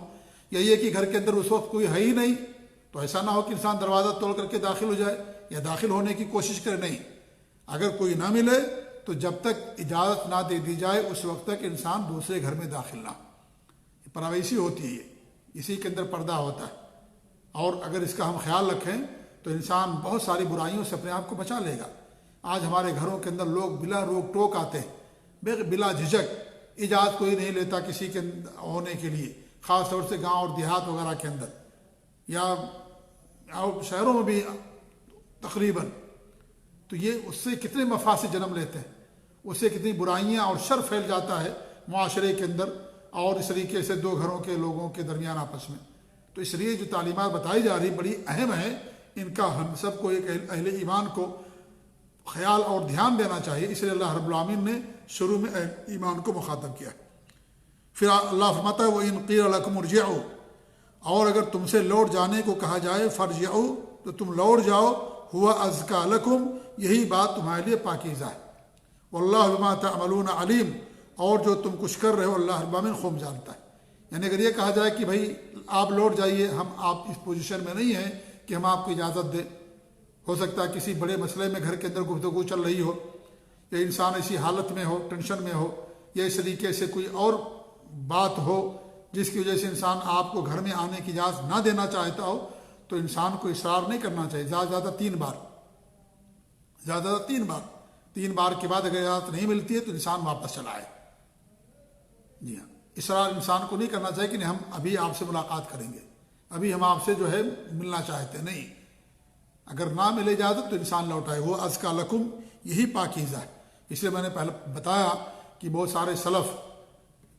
یا یہ کہ گھر کے اندر اس وقت کوئی ہے ہی نہیں، تو ایسا نہ ہو کہ انسان دروازہ توڑ کر کے داخل ہو جائے یا داخل ہونے کی کوشش کرے، نہیں۔ اگر کوئی نہ ملے تو جب تک اجازت نہ دے دی جائے اس وقت تک انسان دوسرے گھر میں داخل نہ ہو۔ پرائیویسی ہوتی ہے یہ، اسی کے اندر پردہ ہوتا ہے، اور اگر اس کا ہم خیال رکھیں تو انسان بہت ساری برائیوں سے اپنے آپ کو بچا لے گا۔ آج ہمارے گھروں کے اندر لوگ بلا روک ٹوک آتے ہیں، بلا جھجک، اجازت کوئی نہیں لیتا کسی کے ہونے کے لیے، خاص طور سے گاؤں اور دیہات وغیرہ کے اندر یا شہروں میں بھی تقریباً۔ تو یہ اس سے کتنے مفاسد جنم لیتے ہیں، اس سے کتنی برائیاں اور شر پھیل جاتا ہے معاشرے کے اندر، اور اس طریقے سے دو گھروں کے لوگوں کے درمیان آپس میں۔ تو اس لیے جو تعلیمات بتائی جا رہی بڑی اہم ہے، ان کا ہم سب کو، ایک اہل ایمان کو خیال اور دھیان دینا چاہیے۔ اس لیے اللہ رب العالمین نے شروع میں اہل ایمان کو مخاطب کیا۔ پھر اللہ فرماتا ہے وَإِن قِيلَ لَكُمُ ارْجِعُوا، اور اگر تم سے لوٹ جانے کو کہا جائے، فَارْجِعُوا، تو تم لوٹ جاؤ، هُوَ أَزْكَىٰ لَكُمْ، یہی بات تمہارے لیے پاکیزہ ہے، وَاللَّهُ بِمَا تَعْمَلُونَ عَلِيمٌ، اور جو تم کچھ کر رہے ہو اللہ رب العالمین خوب جانتا ہے۔ یعنی اگر یہ کہا جائے کہ بھائی آپ لوٹ جائیے، آپ اس پوزیشن میں نہیں ہیں کہ ہم آپ کو اجازت دیں، ہو سکتا ہے کسی بڑے مسئلے میں گھر کے اندر گفتگو چل رہی ہو، یا انسان ایسی حالت میں ہو، ٹینشن میں ہو، یا اس طریقے سے کوئی اور بات ہو جس کی وجہ سے انسان آپ کو گھر میں آنے کی اجازت نہ دینا چاہتا ہو، تو انسان کو اصرار نہیں کرنا چاہیے، زیادہ سے زیادہ 3 بار، زیادہ سے زیادہ 3 بار، 3 بار کے بعد اگر اجازت نہیں ملتی ہے تو انسان واپس چلا آئے۔ جی ہاں، اصرار انسان کو نہیں کرنا چاہیے کہ نہیں ہم ابھی آپ سے ملاقات کریں گے، ابھی ہم آپ سے جو ہے ملنا چاہتے ہیں، نہیں۔ اگر نہ ملے اجازت تو انسان لوٹائے، وہ ازکا لکم، یہی پاکیزہ ہے۔ اس لیے میں نے پہلے بتایا کہ بہت سارے سلف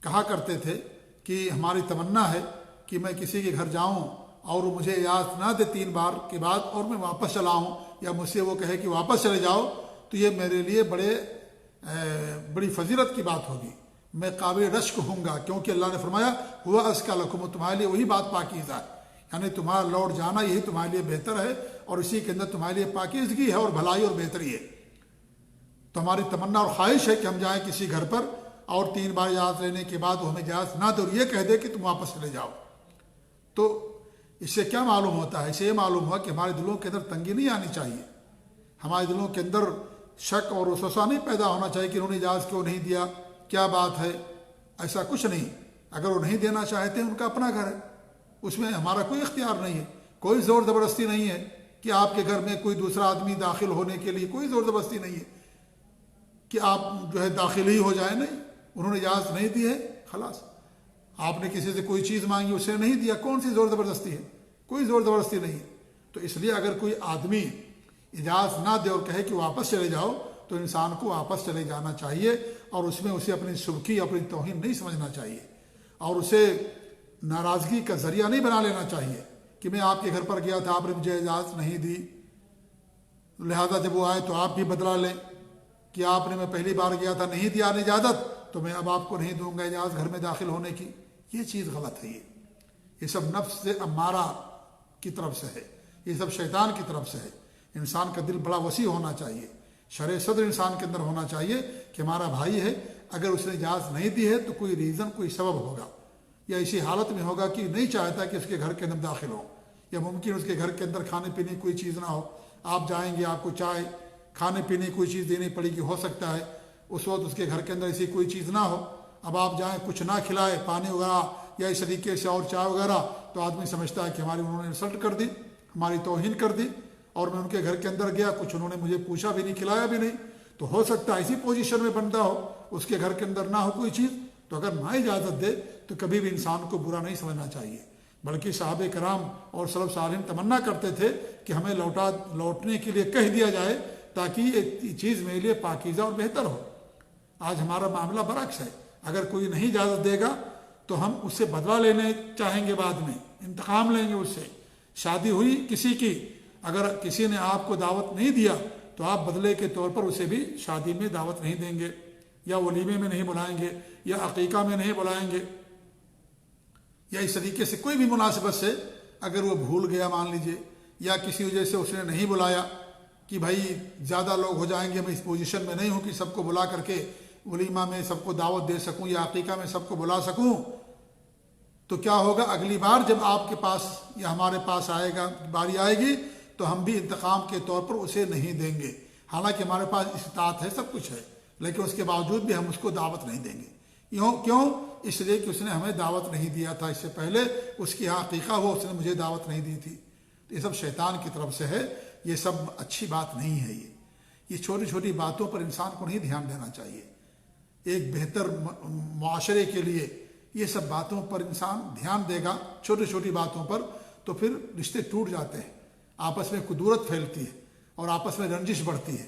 کہا کرتے تھے کہ ہماری تمنا ہے کہ میں کسی کے گھر جاؤں اور وہ مجھے اجازت نہ دے 3 بار کے بعد اور میں واپس چلا ہوں، یا مجھ سے وہ کہے کہ واپس چلے جاؤ، تو یہ میرے لیے بڑی فضیلت کی بات ہوگی، میں قابل رشک ہوں گا، کیونکہ اللہ نے فرمایا ہوا ازکا لکم، تمہارے لیے وہی بات پاکیزہ ہے، یعنی تمہارا لوٹ جانا یہی تمہارے لیے بہتر ہے، اور اسی کے اندر تمہارے لیے پاکیزگی ہے اور بھلائی اور بہتری ہے۔ تو ہماری تمنا اور خواہش ہے کہ ہم جائیں کسی گھر پر اور 3 بار اجازت لینے کے بعد وہ ہمیں اجازت نہ دے اور یہ کہہ دے کہ تم واپس چلے جاؤ۔ تو اس سے کیا معلوم ہوتا ہے؟ اسے یہ معلوم ہوا کہ ہمارے دلوں کے اندر تنگی نہیں آنی چاہیے، ہمارے دلوں کے اندر شک اور وسوسہ نہیں پیدا ہونا چاہیے کہ انہوں نے اجازت کیوں نہیں دیا، کیا بات ہے، ایسا کچھ نہیں۔ اگر وہ نہیں دینا چاہتے ہیں ان کا اپنا گھر ہے، اس میں ہمارا کوئی اختیار نہیں ہے، کوئی زور زبردستی نہیں ہے کہ آپ کے گھر میں کوئی دوسرا آدمی داخل ہونے کے لیے کوئی زور زبردستی نہیں ہے۔ کہ آپ جو ہے داخل ہی ہو جائیں، نہیں، انہوں نے اجازت نہیں دی ہے، خلاص آپ نے کسی سے کوئی چیز مانگی اسے نہیں دیا، کون سی زور زبردستی ہے؟ کوئی زور زبردستی نہیں ہے۔ تو اس لیے اگر کوئی آدمی اجازت نہ دے اور کہے کہ واپس چلے جاؤ تو انسان کو واپس چلے جانا چاہیے، اور اس میں اسے اپنی سبکی اپنی توہین نہیں سمجھنا چاہیے، اور اسے ناراضگی کا ذریعہ نہیں بنا لینا چاہیے کہ میں آپ کے گھر پر گیا تھا، آپ نے مجھے اجازت نہیں دی، لہذا جب وہ آئے تو آپ بھی بدلا لیں کہ آپ نے، میں پہلی بار گیا تھا نہیں دیا اجازت تو میں اب آپ کو نہیں دوں گا اجازت گھر میں داخل ہونے کی۔ یہ چیز غلط ہے، یہ سب نفس سے امارہ کی طرف سے ہے، یہ سب شیطان کی طرف سے ہے۔ انسان کا دل بڑا وسیع ہونا چاہیے، شرح صدر انسان کے اندر ہونا چاہیے کہ ہمارا بھائی ہے، اگر اس نے اجازت نہیں دی ہے تو کوئی ریزن، کوئی سبب ہوگا، یا اسی حالت میں ہوگا کہ نہیں چاہتا کہ اس کے گھر کے اندر داخل ہو، یا ممکن اس کے گھر کے اندر کھانے پینے کی کوئی چیز نہ ہو، آپ جائیں گے آپ کو چائے کھانے پینے کی کوئی چیز دینی پڑے گی، ہو سکتا ہے اس وقت اس کے گھر کے اندر ایسی کوئی چیز نہ ہو، اب آپ جائیں کچھ نہ کھلائے پانی وغیرہ یا اس طریقے سے اور چائے وغیرہ، تو آدمی سمجھتا ہے کہ ہماری انہوں نے انسلٹ کر دی، ہماری توہین کر دی، اور میں ان کے گھر کے اندر گیا کچھ انہوں نے مجھے پوچھا بھی نہیں، کھلایا بھی نہیں، تو ہو سکتا ہے اسی پوزیشن میں بندہ ہو، اس کے گھر کے اندر نہ ہو کوئی چیز، تو اگر نہ اجازت دے تو کبھی بھی انسان کو برا نہیں سمجھنا چاہیے، بلکہ صحابہ کرام اور سلف صالحین تمنا کرتے تھے کہ ہمیں لوٹنے کے لیے کہہ دیا جائے تاکہ یہ چیز میرے لیے پاکیزہ اور بہتر ہو۔ آج ہمارا معاملہ برعکس ہے، اگر کوئی نہیں اجازت دے گا تو ہم اس سے بدلہ لینے چاہیں گے، بعد میں انتقام لیں گے اس سے۔ شادی ہوئی کسی کی، اگر کسی نے آپ کو دعوت نہیں دیا تو آپ بدلے کے طور پر اسے بھی شادی میں دعوت نہیں دیں گے، یا ولیمے میں نہیں بلائیں گے، یا عقیقہ میں نہیں بلائیں گے، یا اس طریقے سے کوئی بھی مناسبت سے اگر وہ بھول گیا مان لیجئے، یا کسی وجہ سے اس نے نہیں بلایا کہ بھائی زیادہ لوگ ہو جائیں گے، میں اس پوزیشن میں نہیں ہوں کہ سب کو بلا کر کے ولیمہ میں سب کو دعوت دے سکوں یا عقیقہ میں سب کو بلا سکوں، تو کیا ہوگا؟ اگلی بار جب آپ کے پاس یا ہمارے پاس آئے گا، باری آئے گی، تو ہم بھی انتقام کے طور پر اسے نہیں دیں گے، حالانکہ ہمارے پاس استطاعت ہے، سب کچھ ہے، لیکن اس کے باوجود بھی ہم اس کو دعوت نہیں دیں گے۔ کیوں؟ اس لیے کہ اس نے ہمیں دعوت نہیں دیا تھا، اس سے پہلے اس کی یہاں عقیقہ ہو، اس نے مجھے دعوت نہیں دی تھی۔ یہ سب شیطان کی طرف سے ہے، یہ سب اچھی بات نہیں ہے۔ یہ چھوٹی چھوٹی باتوں پر انسان کو نہیں دھیان دینا چاہیے۔ ایک بہتر معاشرے کے لیے یہ سب باتوں پر انسان دھیان دے گا، چھوٹی چھوٹی باتوں پر، تو پھر رشتے ٹوٹ جاتے ہیں، آپس میں کدورت پھیلتی ہے اور آپس میں رنجش بڑھتی ہے،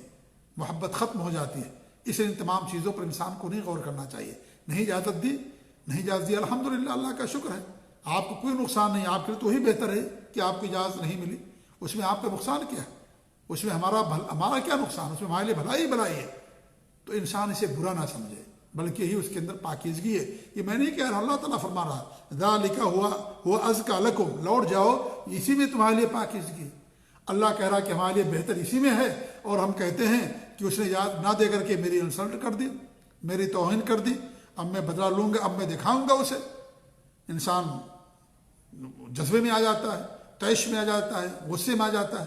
محبت ختم ہو جاتی ہے۔ اس لیے ان تمام چیزوں پر انسان کو نہیں غور کرنا چاہیے۔ نہیں اجازت دی، نہیں اجازت دی، الحمدللہ، اللہ کا شکر ہے، آپ کو کوئی نقصان نہیں، آپ کے لیے تو وہی بہتر ہے کہ آپ کو اجازت نہیں ملی، اس میں آپ کا نقصان کیا ہے؟ اس میں ہمارا کیا نقصان؟ اس میں ہمارے لیے بھلائی بھلائی ہے۔ تو انسان اسے برا نہ سمجھے، بلکہ یہی اس کے اندر پاکیزگی ہے۔ یہ میں نہیں کہہ رہا، اللہ تعالیٰ فرما رہا ذالک ہوا ازکیٰ لکم، لوٹ جاؤ، اسی میں تمہارے لیے پاکیزگی۔ اللہ کہہ رہا کہ ہمارے لیے بہتر اسی میں ہے، اور ہم کہتے ہیں کہ اس نے اجازت نہ دے کر کے میری انسلٹ کر دی، میری توہین کر دی، اب میں بدلہ لوں گا، اب میں دکھاؤں گا اسے۔ انسان جذبے میں آ جاتا ہے، طیش میں آ جاتا ہے، غصے میں آ جاتا ہے۔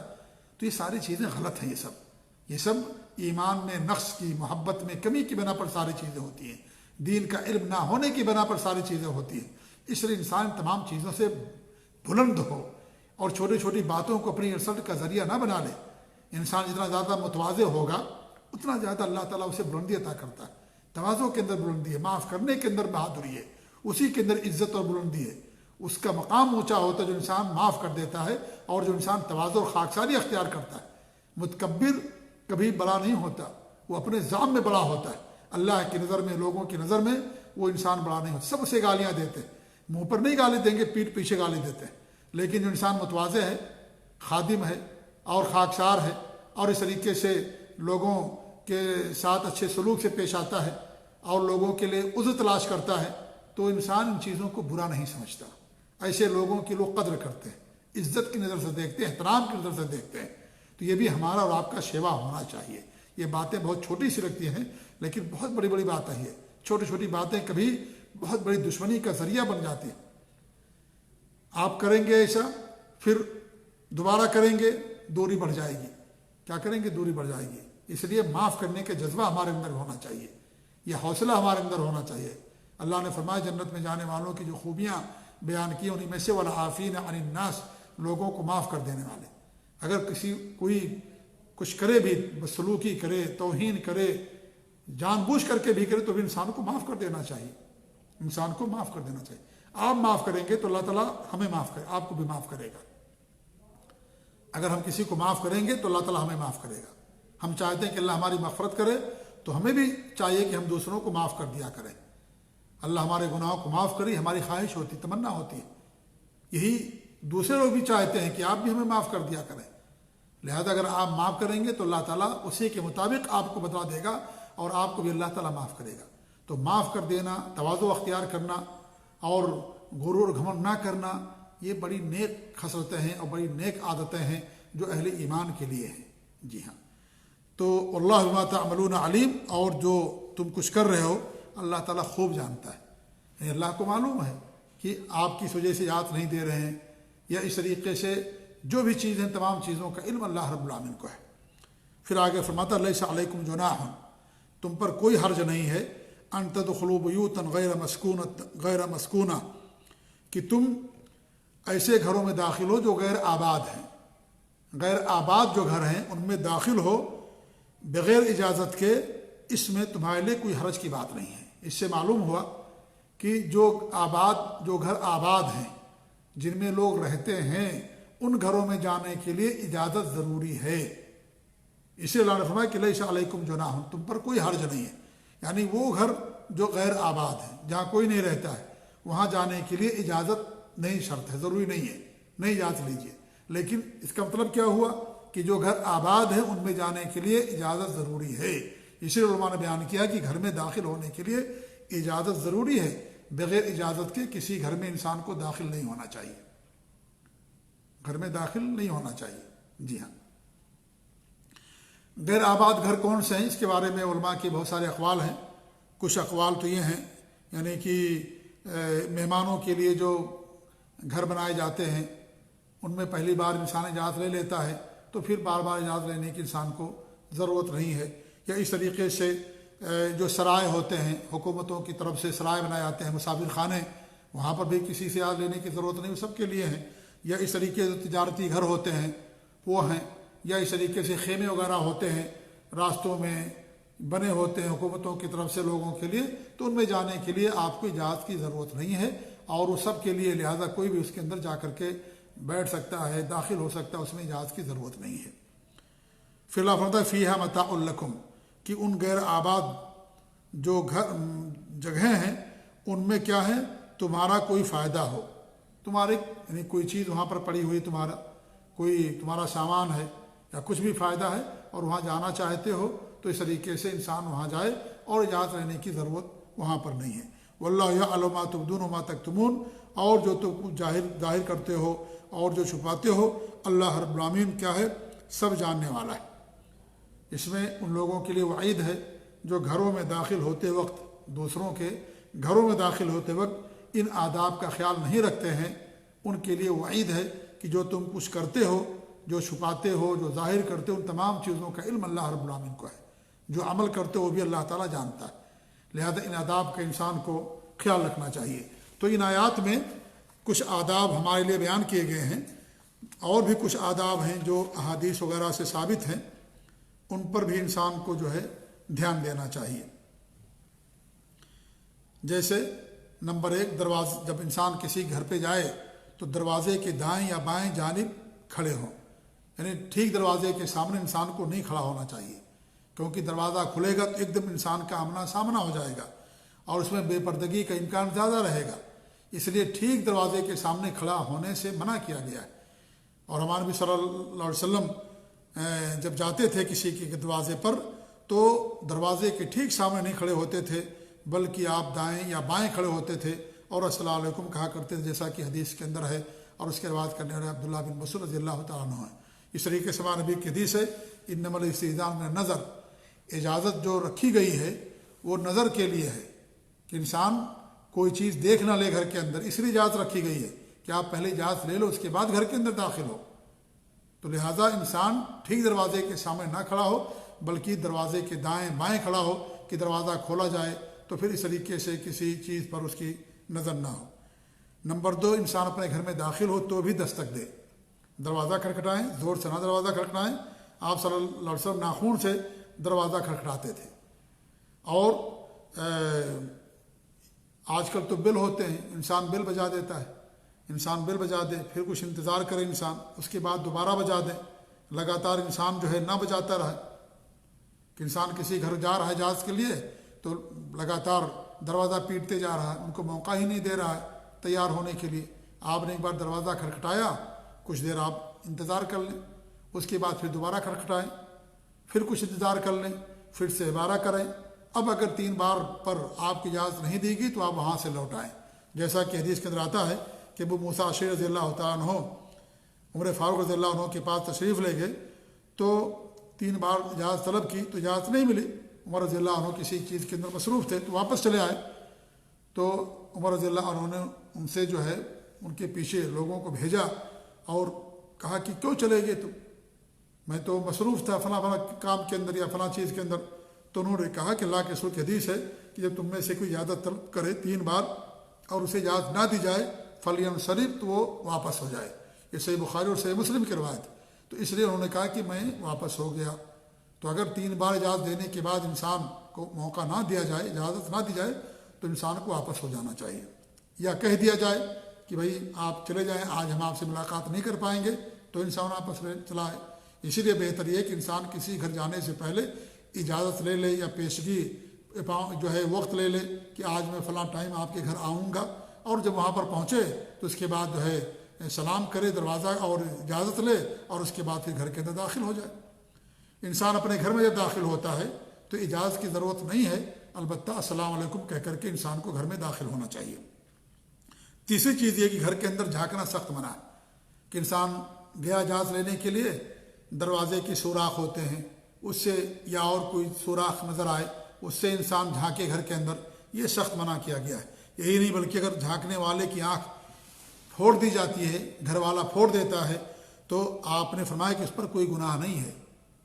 تو یہ ساری چیزیں غلط ہیں، یہ سب ایمان میں نقص کی، محبت میں کمی کی بنا پر ساری چیزیں ہوتی ہیں، دین کا علم نہ ہونے کی بنا پر ساری چیزیں ہوتی ہیں۔ اس لیے انسان تمام چیزوں سے بلند ہو اور چھوٹی چھوٹی باتوں کو اپنی انسلٹ کا ذریعہ نہ بنا لے۔ انسان جتنا زیادہ متواضع ہوگا اتنا زیادہ اللہ تعالیٰ اسے بلندی عطا کرتا ہے۔ تواضع کے اندر بلندی ہے، معاف کرنے کے اندر بہادری ہے، اسی کے اندر عزت اور بلندی ہے۔ اس کا مقام اونچا ہوتا ہے جو انسان معاف کر دیتا ہے، اور جو انسان تواضع اور خاکساری اختیار کرتا ہے۔ متکبر کبھی بڑا نہیں ہوتا، وہ اپنے ذات میں بڑا ہوتا ہے، اللہ کی نظر میں، لوگوں کی نظر میں وہ انسان بڑا نہیں ہوتا۔ سب اسے گالیاں دیتے ہیں، منہ پر نہیں گالی دیں گے، پیٹھ پیچھے گالی دیتے ہیں، لیکن جو انسان متواضع ہے، خادم ہے اور خاکسار ہے، اور اس طریقے سے لوگوں کے ساتھ اچھے سلوک سے پیش آتا ہے اور لوگوں کے لیے عزت تلاش کرتا ہے، تو انسان ان چیزوں کو برا نہیں سمجھتا۔ ایسے لوگوں کی لوگ قدر کرتے ہیں، عزت کی نظر سے دیکھتے ہیں، احترام کی نظر سے دیکھتے ہیں۔ تو یہ بھی ہمارا اور آپ کا شیوا ہونا چاہیے۔ یہ باتیں بہت چھوٹی سی لگتی ہیں، لیکن بہت بڑی بڑی بات ہے۔ چھوٹی چھوٹی باتیں کبھی بہت بڑی دشمنی کا ذریعہ بن جاتی ہیں۔ آپ کریں گے ایسا، پھر دوبارہ کریں گے، دوری بڑھ جائے گی۔ کیا کریں گے؟ دوری بڑھ جائے گی۔ اس لیے معاف کرنے کا جذبہ ہمارے اندر ہونا چاہیے، یہ حوصلہ ہمارے اندر ہونا چاہیے۔ اللہ نے فرمایا جنت میں جانے والوں کی جو خوبیاں بیان کی انہیں میں سے والعافین عن الناس، لوگوں کو معاف کر دینے والے۔ اگر کوئی کچھ کرے بھی، بدسلوکی کرے، توہین کرے، جان بوجھ کر کے بھی کرے تو بھی انسان کو معاف کر دینا چاہیے، انسان کو معاف کر دینا چاہیے۔ آپ معاف کریں گے تو اللہ تعالیٰ ہمیں معاف کرے، آپ کو بھی معاف کرے گا۔ اگر ہم کسی کو معاف کریں گے تو اللہ تعالیٰ ہمیں معاف کرے گا۔ ہم چاہتے ہیں کہ اللہ ہماری مغفرت کرے، تو ہمیں بھی چاہیے کہ ہم دوسروں کو معاف کر دیا کریں۔ اللہ ہمارے گناہوں کو معاف کرے، ہماری خواہش ہوتی، تمنا ہوتی ہے، یہی دوسرے لوگ بھی چاہتے ہیں کہ آپ بھی ہمیں معاف کر دیا کریں۔ لہذا اگر آپ معاف کریں گے تو اللہ تعالیٰ اسی کے مطابق آپ کو بدلا دے گا، اور آپ کو بھی اللہ تعالیٰ معاف کرے گا۔ تو معاف کر دینا، تواضع اختیار کرنا اور غرور گھمنڈ نہ کرنا، یہ بڑی نیک خصلتیں ہیں اور بڑی نیک عادتیں ہیں جو اہل ایمان کے لیے ہیں۔ جی ہاں، تو اللہ بما تعملون علیم، اور جو تم کچھ کر رہے ہو اللہ تعالیٰ خوب جانتا ہے، یعنی اللہ کو معلوم ہے کہ آپ کس وجہ سے یاد نہیں دے رہے ہیں، یا اس طریقے سے جو بھی چیز ہیں تمام چیزوں کا علم اللہ رب العالمین کو ہے۔ پھر آگے فرماتا لیس علیکم جناح، تم پر کوئی حرج نہیں ہے، ان تدخلوا بیوتا غیر مسکونہ، کہ تم ایسے گھروں میں داخل ہو جو غیر آباد ہیں، غیر آباد جو گھر ہیں ان میں داخل ہو بغیر اجازت کے، اس میں تمہارے لیے کوئی حرج کی بات نہیں ہے۔ اس سے معلوم ہوا کہ جو گھر آباد ہیں، جن میں لوگ رہتے ہیں، ان گھروں میں جانے کے لیے اجازت ضروری ہے۔ اسی اللہ نے فرمایا کہ لیس علیکم جناح، تم پر کوئی حرج نہیں ہے، یعنی وہ گھر جو غیر آباد ہیں، جہاں کوئی نہیں رہتا ہے، وہاں جانے کے لیے اجازت نہیں شرط ہے، ضروری نہیں ہے، نہیں اجازت لیجیے۔ لیکن اس کا مطلب کیا ہوا کہ جو گھر آباد ہیں ان میں جانے کے لیے اجازت ضروری ہے۔ اسی علماء نے بیان کیا کہ گھر میں داخل ہونے کے لیے اجازت ضروری ہے، بغیر اجازت کے کسی گھر میں انسان کو داخل نہیں ہونا چاہیے، گھر میں داخل نہیں ہونا چاہیے۔ جی ہاں، غیر آباد گھر کون سے ہیں اس کے بارے میں علماء کے بہت سارے اقوال ہیں۔ کچھ اقوال تو یہ ہیں، یعنی کہ مہمانوں کے لیے جو گھر بنائے جاتے ہیں ان میں پہلی بار انسان اجازت لے لیتا ہے تو پھر بار بار اجازت لینے کی انسان کو ضرورت نہیں ہے۔ یا اس طریقے سے جو سرائے ہوتے ہیں، حکومتوں کی طرف سے سرائے بنائے جاتے ہیں، مسافر خانے، وہاں پر بھی کسی سے اجازت لینے کی ضرورت نہیں، وہ سب کے لیے ہیں۔ یا اس طریقے سے تجارتی گھر ہوتے ہیں وہ ہیں، یا اس طریقے سے خیمے وغیرہ ہوتے ہیں، راستوں میں بنے ہوتے ہیں حکومتوں کی طرف سے لوگوں کے لیے، تو ان میں جانے کے لیے آپ کو اجازت کی ضرورت نہیں ہے، اور وہ سب کے لیے، لہذا کوئی بھی اس کے اندر جا کر کے بیٹھ سکتا ہے، داخل ہو سکتا ہے، اس میں اجازت کی ضرورت نہیں ہے۔ پھر اللہ فرماتا ہے فیہا متاع لکم، کہ ان غیر آباد جو جگہیں ہیں ان میں کیا ہے، تمہارا کوئی فائدہ ہو، تمہارے یعنی کوئی چیز وہاں پر پڑی ہوئی، تمہارا سامان ہے یا کچھ بھی فائدہ ہے اور وہاں جانا چاہتے ہو، تو اس طریقے سے انسان وہاں جائے اور اجازت لینے کی ضرورت وہاں پر نہیں ہے۔ واللہ یعلم ما تبدون وما تکتمون، اور جو تم ظاہر کرتے ہو اور جو چھپاتے ہو، اللہ رب العالمین کیا ہے، سب جاننے والا ہے۔ اس میں ان لوگوں کے لیے وعید ہے جو گھروں میں داخل ہوتے وقت، دوسروں کے گھروں میں داخل ہوتے وقت ان آداب کا خیال نہیں رکھتے ہیں، ان کے لیے وعید ہے کہ جو تم کچھ کرتے ہو، جو چھپاتے ہو، جو ظاہر کرتے ہو، ان تمام چیزوں کا علم اللہ رب العالمین کو ہے، جو عمل کرتے ہو وہ بھی اللہ تعالیٰ جانتا ہے۔ لہذا ان آداب کا انسان کو خیال رکھنا چاہیے۔ تو ان آیات میں کچھ آداب ہمارے لیے بیان کیے گئے ہیں، اور بھی کچھ آداب ہیں جو احادیث وغیرہ سے ثابت ہیں، ان پر بھی انسان کو جو ہے دھیان دینا چاہیے۔ جیسے نمبر 1، جب انسان کسی گھر پہ جائے تو دروازے کے دائیں یا بائیں جانب کھڑے ہوں، یعنی ٹھیک دروازے کے سامنے انسان کو نہیں کھڑا ہونا چاہیے، کیونکہ دروازہ کھلے گا تو ایک دم انسان کا آمنا سامنا ہو جائے گا اور اس میں بے پردگی کا امکان زیادہ رہے گا، اس لیے ٹھیک دروازے کے سامنے کھڑا ہونے سے منع کیا گیا ہے۔ اور ہمارے نبی صلی اللہ علیہ وسلم جب جاتے تھے کسی کے دروازے پر تو دروازے کے ٹھیک سامنے نہیں کھڑے ہوتے تھے، بلکہ آپ دائیں یا بائیں کھڑے ہوتے تھے اور السلام علیکم کہا کرتے تھے، جیسا کہ حدیث کے اندر ہے، اور اس کے روایت کرنے والے عبداللہ بن مسعود رضی اللہ تعالیٰ عنہ ہیں۔ اس طریقے سے ہمارے نبی کی حدیث ہے انما الاستئذان من النظر، اجازت جو رکھی گئی ہے وہ نظر کے لیے ہے، کہ انسان کوئی چیز دیکھ نہ لے گھر کے اندر، اس لیے اجازت رکھی گئی ہے کہ آپ پہلے اجازت لے لو اس کے بعد گھر کے اندر داخل ہو۔ تو لہٰذا انسان ٹھیک دروازے کے سامنے نہ کھڑا ہو بلکہ دروازے کے دائیں بائیں کھڑا ہو کہ دروازہ کھولا جائے تو پھر اس طریقے سے کسی چیز پر اس کی نظر نہ ہو۔ نمبر 2، انسان اپنے گھر میں داخل ہو تو بھی دستک دے، دروازہ کھٹکھٹائیں، زور سے نہ دروازہ کھٹکھٹائیں۔ آپ صلی اللہ علیہ وسلم ناخون سے دروازہ کھٹکھٹاتے تھے، اور آج کل تو بل ہوتے ہیں، انسان بل بجا دیتا ہے، انسان بل بجا دے، پھر کچھ انتظار کرے انسان، اس کے بعد دوبارہ بجا دے، لگاتار انسان جو ہے نہ بجاتا رہے کہ انسان کسی گھر جا رہا ہے جہاز کے لیے تو لگاتار دروازہ پیٹتے جا رہا ہے، ان کو موقع ہی نہیں دے رہا ہے تیار ہونے کے لیے۔ آپ نے ایک بار دروازہ کھٹکھٹایا، کچھ دیر آپ انتظار کر لیں، اس کے بعد پھر دوبارہ کھٹکھٹائیں، پھر کچھ انتظار کر لیں، پھر سے دوبارہ کریں۔ اب اگر 3 بار پر آپ کی اجازت نہیں دی گئی تو آپ وہاں سے لوٹ آئیں، جیسا کہ حدیث کے اندر آتا ہے کہ ابو موسیٰ اشعری رضی اللہ تعالیٰ عنہ عمر فاروق رضی اللہ عنہ کے پاس تشریف لے گئے تو 3 بار اجازت طلب کی تو اجازت نہیں ملی۔ عمر رضی اللہ عنہ کسی چیز کے اندر مصروف تھے تو واپس چلے آئے، تو عمر رضی اللہ عنہ نے ان سے جو ہے ان کے پیچھے لوگوں کو بھیجا اور کہا کہ کیوں چلے گئے تم، میں تو مصروف تھا فلاں فلاں کام کے اندر یا فلاں چیز کے اندر۔ تو انہوں نے کہا کہ اللہ کے رسول کی حدیث ہے کہ جب تم میں سے کوئی اجازت طلب کرے 3 بار اور اسے اجازت نہ دی جائے فلینصرف، تو وہ واپس ہو جائے۔ یہ صحیح بخاری اور صحیح مسلم کی روایت ہے۔ تو اس لیے انہوں نے کہا کہ میں واپس ہو گیا۔ تو اگر 3 بار اجازت دینے کے بعد انسان کو موقع نہ دیا جائے، اجازت نہ دی جائے، تو انسان کو واپس ہو جانا چاہیے، یا کہہ دیا جائے کہ بھائی آپ چلے جائیں، آج ہم آپ سے ملاقات نہیں کر پائیں گے، تو انسان واپس چلا ہے۔ اسی لیے بہتر یہ ہے کہ انسان کسی گھر جانے سے پہلے اجازت لے لے یا پیشگی جو ہے وقت لے لے کہ آج میں فلاں ٹائم آپ کے گھر آؤں گا، اور جب وہاں پر پہنچے تو اس کے بعد جو ہے سلام کرے دروازہ اور اجازت لے، اور اس کے بعد پھر گھر کے اندر داخل ہو جائے۔ انسان اپنے گھر میں جب داخل ہوتا ہے تو اجازت کی ضرورت نہیں ہے، البتہ السلام علیکم کہہ کر کے انسان کو گھر میں داخل ہونا چاہیے۔ تیسری چیز یہ کہ گھر کے اندر جھانکنا سخت منع ہے، کہ انسان گیا اجازت لینے کے لیے، دروازے کے سوراخ ہوتے ہیں اس سے یا اور کوئی سوراخ نظر آئے اس سے انسان جھانکے گھر کے اندر، یہ سخت منع کیا گیا ہے۔ یہی نہیں بلکہ اگر جھانکنے والے کی آنکھ پھوڑ دی جاتی ہے، گھر والا پھوڑ دیتا ہے، تو آپ نے فرمایا کہ اس پر کوئی گناہ نہیں ہے،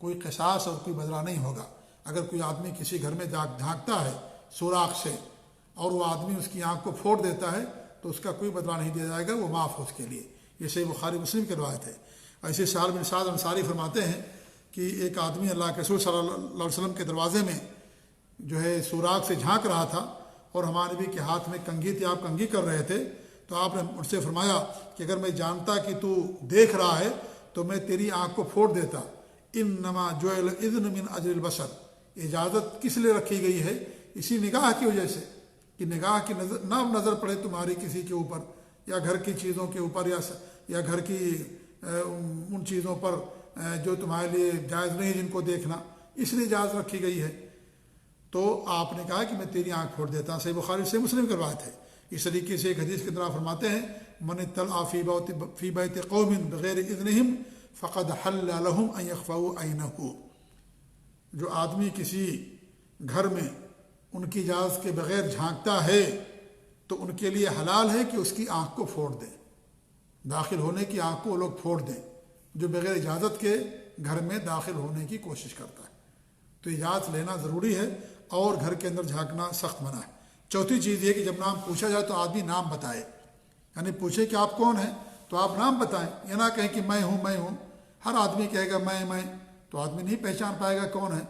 کوئی قصاص اور کوئی بدلہ نہیں ہوگا۔ اگر کوئی آدمی کسی گھر میں جھانکتا ہے سوراخ سے اور وہ آدمی اس کی آنکھ کو پھوڑ دیتا ہے تو اس کا کوئی بدلہ نہیں دیا جائے گا، وہ معاف ہو اس کے لیے۔ یہ صحیح بخاری مسلم کی روایت ہے۔ ایسے سہل بن سعد انصاری فرماتے ہیں کہ ایک آدمی اللہ کے رسول صلی اللہ علیہ وسلم کے دروازے میں جو ہے سوراخ سے جھانک رہا تھا، اور ہمارے نبی کے ہاتھ میں کنگھی تھی، آپ کنگھی کر رہے تھے، تو آپ نے ان سے فرمایا کہ اگر میں جانتا کہ تو دیکھ رہا ہے تو میں تیری آنکھ کو پھوڑ دیتا۔ انما جعل الاذن من اجل البصر، اجازت کس لیے رکھی گئی ہے؟ اسی نگاہ کی وجہ سے، کہ نگاہ کی نظر پڑے تمہاری کسی کے اوپر، یا گھر کی چیزوں کے اوپر، یا گھر کی ان چیزوں پر جو تمہارے لیے جائز نہیں جن کو دیکھنا، اس لیے اجازت رکھی گئی ہے۔ تو آپ نے کہا کہ میں تیری آنکھ پھوڑ دیتا ہوں۔ صحیح بخاری سے مسلم کی روایت ہے۔ اس طریقے سے ایک حدیث کے اندر فرماتے ہیں من اطلع فی بیت قوم بغیر اذنہم فقد حل لهم ان يخفوا عینہ، جو آدمی کسی گھر میں ان کی اجازت کے بغیر جھانکتا ہے تو ان کے لیے حلال ہے کہ اس کی آنکھ کو پھوڑ دیں، داخل ہونے کی آنکھ کو وہ لوگ پھوڑ دیں، جو بغیر اجازت کے گھر میں داخل ہونے کی کوشش کرتا ہے۔ تو اجازت لینا ضروری ہے، اور گھر کے اندر جھانکنا سخت منع ہے۔ چوتھی چیز یہ کہ جب نام پوچھا جائے تو آدمی نام بتائے، یعنی پوچھے کہ آپ کون ہیں تو آپ نام بتائیں، یہ نہ کہیں کہ میں ہوں۔ ہر آدمی کہے گا میں، تو آدمی نہیں پہچان پائے گا کون ہے۔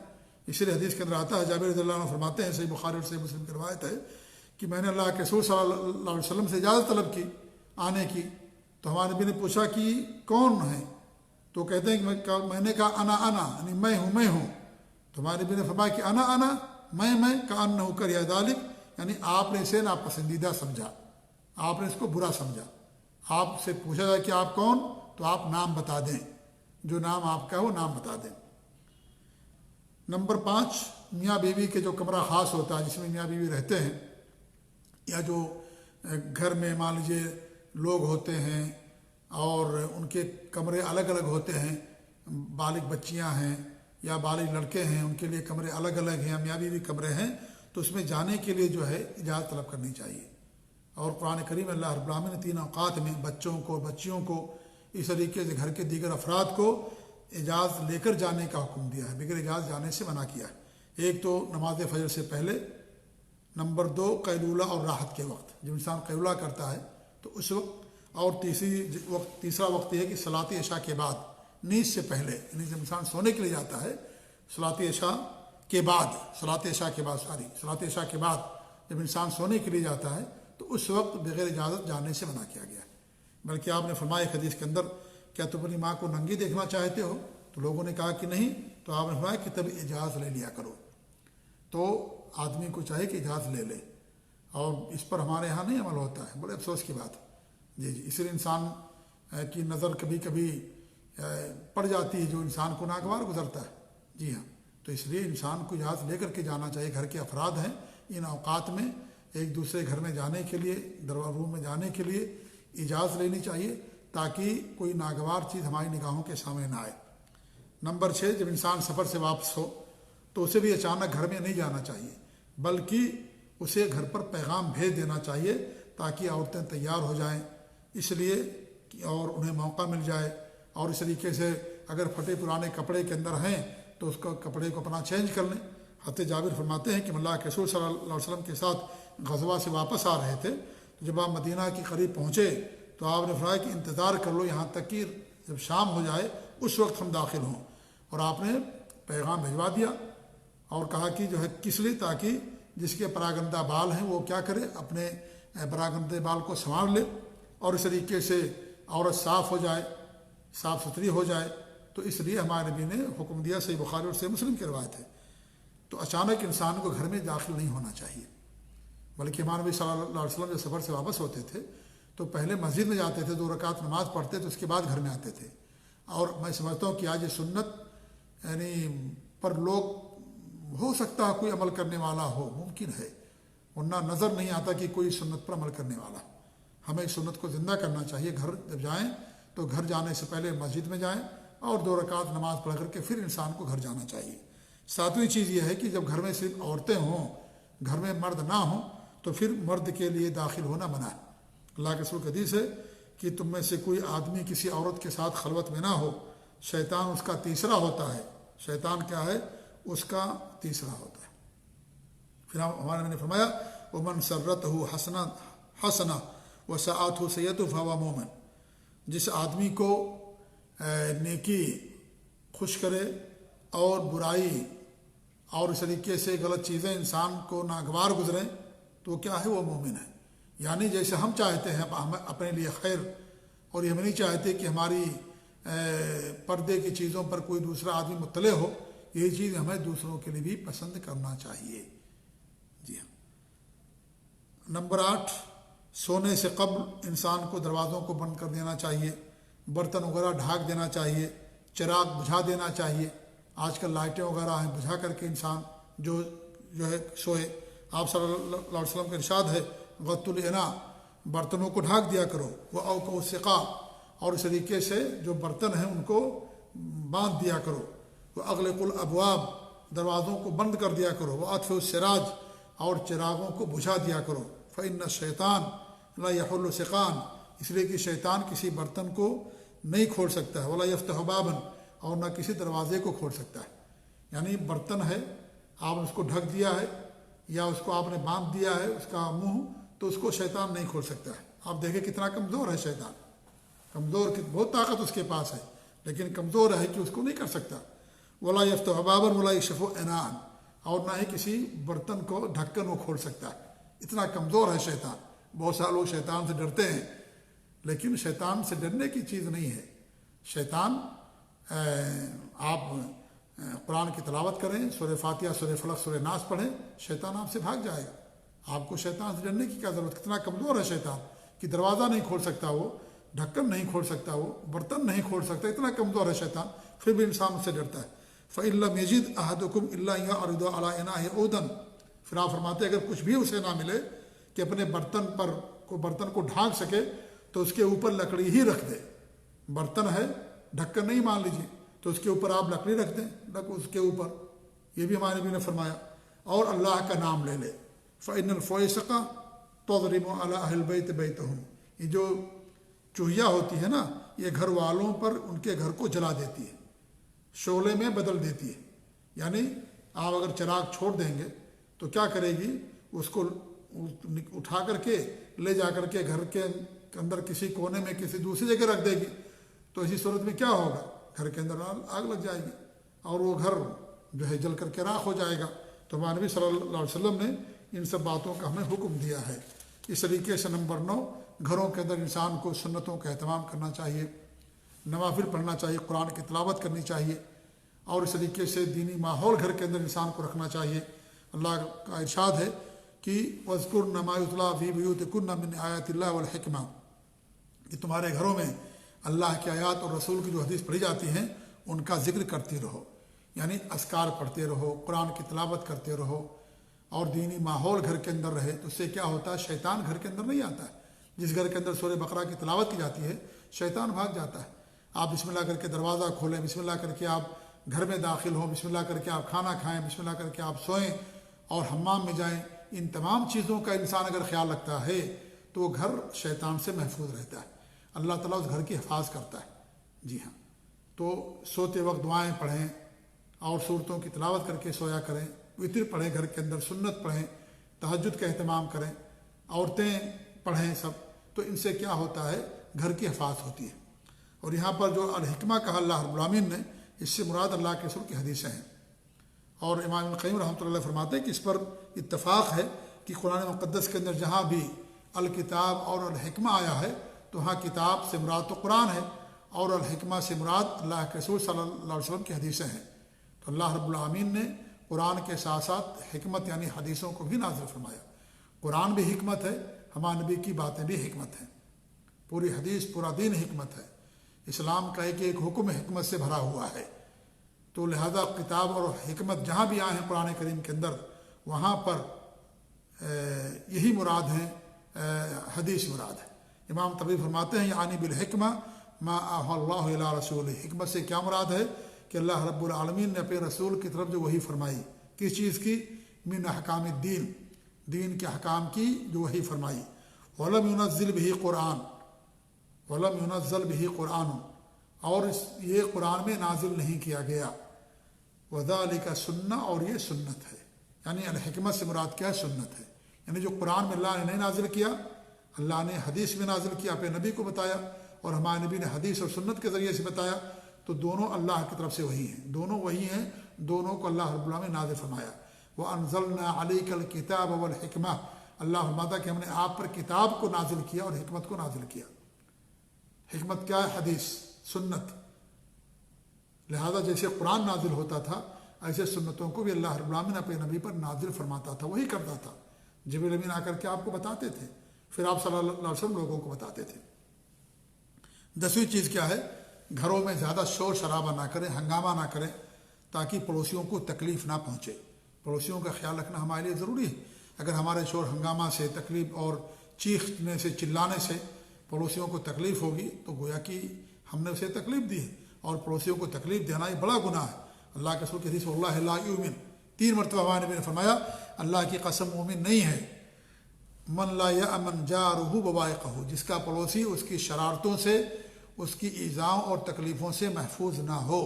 اسی لیے حدیث کے اندر آتا ہے، جابر رضی اللہ عنہ فرماتے ہیں، صحیح بخاری اور صحیح مسلم کی روایت ہے کہ میں نے اللہ کے رسول صلی اللہ علیہ وسلم سے اجازت طلب کی آنے کی، تو ہمارے نبی نے پوچھا کہ کون ہے، تو کہتے ہیں کہ میں نے کہا انا، یعنی میں ہوں۔ تو ہمارے نبی نے فرمایا کہ انا میں کأنہ کرہ ذلک، یعنی آپ نے اسے ناپسندیدہ سمجھا، آپ نے اس کو برا سمجھا۔ آپ سے پوچھا جائے کہ آپ کون، تو آپ نام بتا دیں، جو نام آپ کا ہے وہ نام بتا دیں۔ نمبر 5، میاں بیوی کے جو کمرہ خاص ہوتا ہے جس میں میاں بیوی رہتے ہیں، یا جو گھر میں مان لیجیے لوگ ہوتے ہیں اور ان کے کمرے الگ الگ ہوتے ہیں، بالغ بچیاں ہیں یا بالغ لڑکے ہیں، ان کے لیے کمرے الگ الگ ہیں، میاں بیوی کمرے ہیں، تو اس میں جانے کے لیے جو ہے اجازت طلب کرنی چاہیے۔ اور قرآن کریم اللہ رب العالمین نے 3 اوقات میں بچوں کو، بچیوں کو، اس طریقے سے گھر کے دیگر افراد کو اجازت لے کر جانے کا حکم دیا ہے، بغیر اجازت جانے سے منع کیا ہے۔ ایک تو نماز فجر سے پہلے، نمبر 2 قیلولہ اور راحت کے وقت، جب انسان قیلولہ کرتا ہے تو اس وقت، اور تیسرا وقت یہ ہے کہ صلاۃ عشاء کے بعد، نیند سے پہلے، یعنی جب انسان سونے کے لیے جاتا ہے، صلاۃ عشاء کے بعد، صلاۃ عشاء کے بعد، صلاۃ عشاء کے بعد جب انسان سونے کے لیے جاتا ہے تو اس وقت بغیر اجازت جانے سے منع کیا گیا ہے۔ بلکہ آپ نے فرمایا ایک حدیث کے اندر، کیا تم اپنی ماں کو ننگی دیکھنا چاہتے ہو؟ تو لوگوں نے کہا کہ نہیں، تو آپ نے فرمایا کہ تب اجازت لے لیا کرو۔ تو آدمی کو چاہیے کہ اجازت لے لے، اور اس پر ہمارے ہاں نہیں عمل ہوتا ہے، بڑے افسوس کی بات ہے۔ جی، اس لیے انسان کی نظر کبھی کبھی پڑ جاتی ہے جو انسان کو ناگوار گزرتا ہے۔ جی ہاں، تو اس لیے انسان کو اجازت لے کر کے جانا چاہیے۔ گھر کے افراد ہیں، ان اوقات میں ایک دوسرے گھر میں جانے کے لیے، روم میں جانے کے لیے اجازت لینی چاہیے، تاکہ کوئی ناگوار چیز ہماری نگاہوں کے سامنے نہ آئے۔ نمبر 6، جب انسان سفر سے واپس ہو تو اسے بھی اچانک گھر میں نہیں جانا چاہیے، بلکہ اسے گھر پر پیغام بھیج دینا چاہیے تاکہ عورتیں تیار ہو جائیں، اس لیے اور انہیں موقع مل جائے۔ اور اس طریقے سے اگر پھٹے پرانے کپڑے کے اندر ہیں تو اس کو کپڑے کو اپنا چینج کر لیں۔ حضرت جابر فرماتے ہیں کہ اللہ کے رسول صلی اللہ علیہ وسلم کے ساتھ غزوہ سے واپس آ رہے تھے، تو جب آپ مدینہ کے قریب پہنچے تو آپ نے فرمایا کہ انتظار کر لو یہاں تک کہ جب شام ہو جائے اس وقت ہم داخل ہوں۔ اور آپ نے پیغام بھجوا دیا اور کہا کہ جو ہے کس لیے، تاکہ جس کے پراگندہ بال ہیں وہ کیا کرے، اپنے پراگندے بال کو سنوار لے، اور اس طریقے سے عورت صاف ہو جائے، صاف ستھری ہو جائے۔ تو اس لیے ہمارے نبی نے حکم دیا، صحیح بخاری اور صحیح مسلم کی روایت ہے۔ تو اچانک انسان کو گھر میں داخل نہیں ہونا چاہیے، بلکہ ہمارے نبی صلی اللہ علیہ وسلم جب سفر سے واپس ہوتے تھے تو پہلے مسجد میں جاتے تھے، 2 رکعت نماز پڑھتے تو اس کے بعد گھر میں آتے تھے۔ اور میں سمجھتا ہوں کہ آج یہ سنت یعنی پر لوگ ہو سکتا ہے کوئی عمل کرنے والا ہو، ممکن ہے، ورنہ نظر نہیں آتا کہ کوئی سنت پر عمل کرنے والا۔ ہمیں اس سنت کو زندہ کرنا چاہیے۔ گھر جب جائیں تو گھر جانے سے پہلے مسجد میں جائیں اور 2 رکعت نماز پڑھ کر کے پھر انسان کو گھر جانا چاہیے۔ 7ویں چیز یہ ہے کہ جب گھر میں صرف عورتیں ہوں، گھر میں مرد نہ ہوں، تو پھر مرد کے لیے داخل ہونا منع ہے۔ اللہ کے رسول کی حدیث ہے کہ تم میں سے کوئی آدمی کسی عورت کے ساتھ خلوت میں نہ ہو، شیطان اس کا تیسرا ہوتا ہے۔ شیطان کیا ہے؟ اس کا تیسرا ہوتا ہے۔ پھر ہمارے نے فرمایا ومن سرته حسنہ وساءته سیئۃ فهو مؤمن، جس آدمی کو نیکی خوش کرے اور برائی اور اس طریقے سے غلط چیزیں انسان کو ناگوار گزریں تو کیا ہے؟ وہ مومن ہے۔ یعنی جیسے ہم چاہتے ہیں اپنے لیے خیر، اور یہ ہم نہیں چاہتے کہ ہماری پردے کی چیزوں پر کوئی دوسرا آدمی مطلع ہو، یہی چیز ہمیں دوسروں کے لیے بھی پسند کرنا چاہیے۔ جی ہاں۔ نمبر 8، سونے سے قبل انسان کو دروازوں کو بند کر دینا چاہیے، برتن وغیرہ ڈھانک دینا چاہیے، چراغ بجھا دینا چاہیے۔ آج کل لائٹیں وغیرہ ہیں، بجھا کر کے انسان جو ہے سوئے۔ آپ صلی اللہ علیہ وسلم کا ارشاد ہے غط الاناء، برتنوں کو ڈھانک دیا کرو، وہ اوقوا السقا، اور اس طریقے سے جو برتن ہیں ان کو باندھ دیا کرو، وہ اغلق الابواب، دروازوں کو بند کر دیا کرو، وہ اطفئ السراج، اور چراغوں کو بجھا دیا کرو۔ فإن الشیطان لا یحل سقان، اس لیے کہ شیطان کسی برتن کو نہیں کھول سکتا ہے، ولا یفتح بابا، اور نہ کسی دروازے کو کھول سکتا ہے۔ یعنی برتن ہے، آپ نے اس کو ڈھک دیا ہے یا اس کو آپ نے باندھ دیا ہے اس کا منہ، تو اس کو شیطان نہیں کھول سکتا ہے۔ آپ دیکھیں کتنا کمزور ہے شیطان، کمزور، بہت طاقت اس کے پاس ہے لیکن کمزور ہے کہ اس کو نہیں کر سکتا۔ ولا یفتح بابا ولا یکشف اناء، اور نہ ہی کسی برتن کو ڈھکن وہ کھول سکتا ہے، اتنا کمزور ہے شیطان۔ بہت سارے لوگ شیطان سے ڈرتے ہیں، لیکن شیطان سے ڈرنے کی چیز نہیں ہے۔ شیطان آپ قرآن کی تلاوت کریں، سورہ فاتحہ، سورہ فلق، سورہ ناس پڑھیں، شیطان آپ سے بھاگ جائے گا۔ آپ کو شیطان سے ڈرنے کی کیا ضرورت؟ کتنا کمزور ہے شیطان کہ دروازہ نہیں کھول سکتا، وہ ڈھکن نہیں کھول سکتا، وہ برتن نہیں کھول سکتا، اتنا کمزور ہے شیطان، پھر بھی انسان اس سے ڈرتا ہے۔ فإن لم يجد أحدكم إلا أن يعرض على إناءه عودا، پھر آپ فرماتے اگر کچھ بھی اسے نہ ملے کہ اپنے برتن کو ڈھانک سکے تو اس کے اوپر لکڑی ہی رکھ دے۔ برتن ہے، ڈھکن نہیں مان لیجیے، تو اس کے اوپر آپ لکڑی رکھ دیں، اس کے اوپر، یہ بھی ہمارے نبی نے فرمایا۔ اور اللہ کا نام لے لے۔ فإن الفویسق تضرم علی اہل البیت بیتہم، یہ جو چوہیا ہوتی ہے نا، یہ گھر والوں پر ان کے گھر کو جلا دیتی ہے، شعلے میں بدل دیتی ہے۔ یعنی آپ اگر چراغ چھوڑ دیں گے تو کیا کرے گی؟ اس کو اٹھا کر کے لے جا کر کے گھر کے اندر کسی کونے میں کسی دوسری جگہ رکھ دے گی، تو اسی صورت میں کیا ہوگا؟ گھر کے اندر آگ لگ جائے گی اور وہ گھر جو ہے جل کر کے راکھ ہو جائے گا۔ تو ہمارے نبی صلی اللہ علیہ وسلم نے ان سب باتوں کا ہمیں حکم دیا ہے۔ اس طریقے سے نمبر 9، گھروں کے اندر انسان کو سنتوں کا اہتمام کرنا چاہیے، نوافل پڑھنا چاہیے، قرآن کی تلاوت کرنی چاہیے، اور اس طریقے سے دینی ماحول گھر کے اندر انسان کو رکھنا چاہیے۔ اللہ کا ارشاد ہے کہ وَاذْكُرْنَ مَا يُتْلَىٰ فِي بُيُوتِكُنَّ مِنْ آيَاتِ اللَّهِ وَالْحِكْمَةِ، کہ تمہارے گھروں میں اللہ کی آیات اور رسول کی جو حدیث پڑھی جاتی ہیں ان کا ذکر کرتی رہو، یعنی اذکار پڑھتے رہو، قرآن کی تلاوت کرتے رہو، اور دینی ماحول گھر کے اندر رہے۔ تو اس سے کیا ہوتا ہے، شیطان گھر کے اندر نہیں آتا ہے۔ جس گھر کے اندر سورہ بقرہ کی تلاوت کی جاتی ہے شیطان بھاگ جاتا ہے۔ آپ بسم اللہ کر کے دروازہ کھولیں، بسم اللہ کر کے آپ گھر میں داخل ہوں، بسم اللہ کر کے آپ کھانا کھائیں، بسم اللہ کر کے آپ سوئیں اور حمام میں جائیں، ان تمام چیزوں کا انسان اگر خیال رکھتا ہے تو وہ گھر شیطان سے محفوظ رہتا ہے، اللہ تعالیٰ اس گھر کی حفاظ کرتا ہے۔ جی ہاں، تو سوتے وقت دعائیں پڑھیں اور سورتوں کی تلاوت کر کے سویا کریں، وتر پڑھیں، گھر کے اندر سنت پڑھیں، تہجد کا اہتمام کریں، عورتیں پڑھیں سب، تو ان سے کیا ہوتا ہے، گھر کی حفاظت ہوتی ہے۔ اور یہاں پر جو الحکمہ کہا اللہ رب العالمین نے، اس سے مراد اللہ کے رسول کی حدیثیں ہیں۔ اور امام ابن قیم رحمۃ اللہ فرماتے ہیں کہ اس پر اتفاق ہے کہ قرآن مقدس کے اندر جہاں بھی الکتاب اور الحکمہ آیا ہے تو وہاں کتاب سے مراد تو قرآن ہے، اور الحکمہ سے مراد اللہ کے رسول صلی اللہ علیہ وسلم کی حدیثیں ہیں۔ تو اللہ رب العالمین نے قرآن کے ساتھ ساتھ حکمت یعنی حدیثوں کو بھی نازل فرمایا۔ قرآن بھی حکمت ہے، ہمارے نبی کی باتیں بھی حکمت ہیں، پوری حدیث پورا دین حکمت ہے۔ اسلام کا ایک حکم حکمت سے بھرا ہوا ہے۔ تو لہذا کتاب اور حکمت جہاں بھی آئے ہیں قرآن کریم کے اندر، وہاں پر یہی مراد ہیں، حدیث مراد ہے۔ امام طبری فرماتے ہیں یعنی بالحکمہ ما آحى اللہ الی رسول، حکمت سے کیا مراد ہے کہ اللہ رب العالمین نے اپنے رسول کی طرف جو وحی فرمائی، کس چیز کی، من احکام الدین، دین کے احکام کی جو وحی فرمائی۔ ولم ينزل به قرآن، ولم ينزل به قرآن، اور یہ قرآن میں نازل نہیں کیا گیا۔ وذالک سنہ، اور یہ سنت ہے، یعنی الحکمت سے مراد کیا ہے، سنت ہے، یعنی جو قرآن میں اللہ نے نہیں نازل کیا، اللہ نے حدیث میں نازل کیا، اپنے نبی کو بتایا، اور ہمارے نبی نے حدیث اور سنت کے ذریعے سے بتایا، تو دونوں اللہ کی طرف سے وہی ہیں، دونوں وہی ہیں، دونوں کو اللہ رب العالمین نے نازل فرمایا۔ وَأَنزَلْنَا عَلَيْكَ الْكِتَابَ وَالْحِكْمَةَ، اللہ فرماتا کہ ہم نے آپ پر کتاب کو نازل کیا اور حکمت کو نازل کیا۔ حکمت کیا ہے، حدیث، سنت۔ لہذا جیسے قرآن نازل ہوتا تھا ایسے سنتوں کو بھی اللہ رب العالمین اپنے نبی پر نازل فرماتا تھا، وہی کرتا تھا۔ جبریل امین آ کر کے آپ کو بتاتے تھے، پھر آپ صلی اللہ علیہ وسلم لوگوں کو بتاتے تھے۔ 10ویں چیز کیا ہے، گھروں میں زیادہ شور شرابہ نہ کریں، ہنگامہ نہ کریں، تاکہ پڑوسیوں کو تکلیف نہ پہنچے۔ پڑوسیوں کا خیال رکھنا ہمارے لیے ضروری ہے۔ اگر ہمارے شور ہنگامہ سے، تکلیف اور چیخنے سے، چلانے سے پڑوسیوں کو تکلیف ہوگی تو گویا کہ ہم نے اسے تکلیف دی ہے، اور پڑوسیوں کو تکلیف دینا یہ بڑا گناہ ہے۔ اللہ کے رسول کی حدیث واللہ لا یؤمن، 3 مرتبہ ہمارے نبی نے فرمایا اللہ کی قسم مومن نہیں ہے، من لا یأمن جارہ بوائقہ، جس کا پڑوسی اس کی شرارتوں سے، اس کی ایذاؤں اور تکلیفوں سے محفوظ نہ ہو،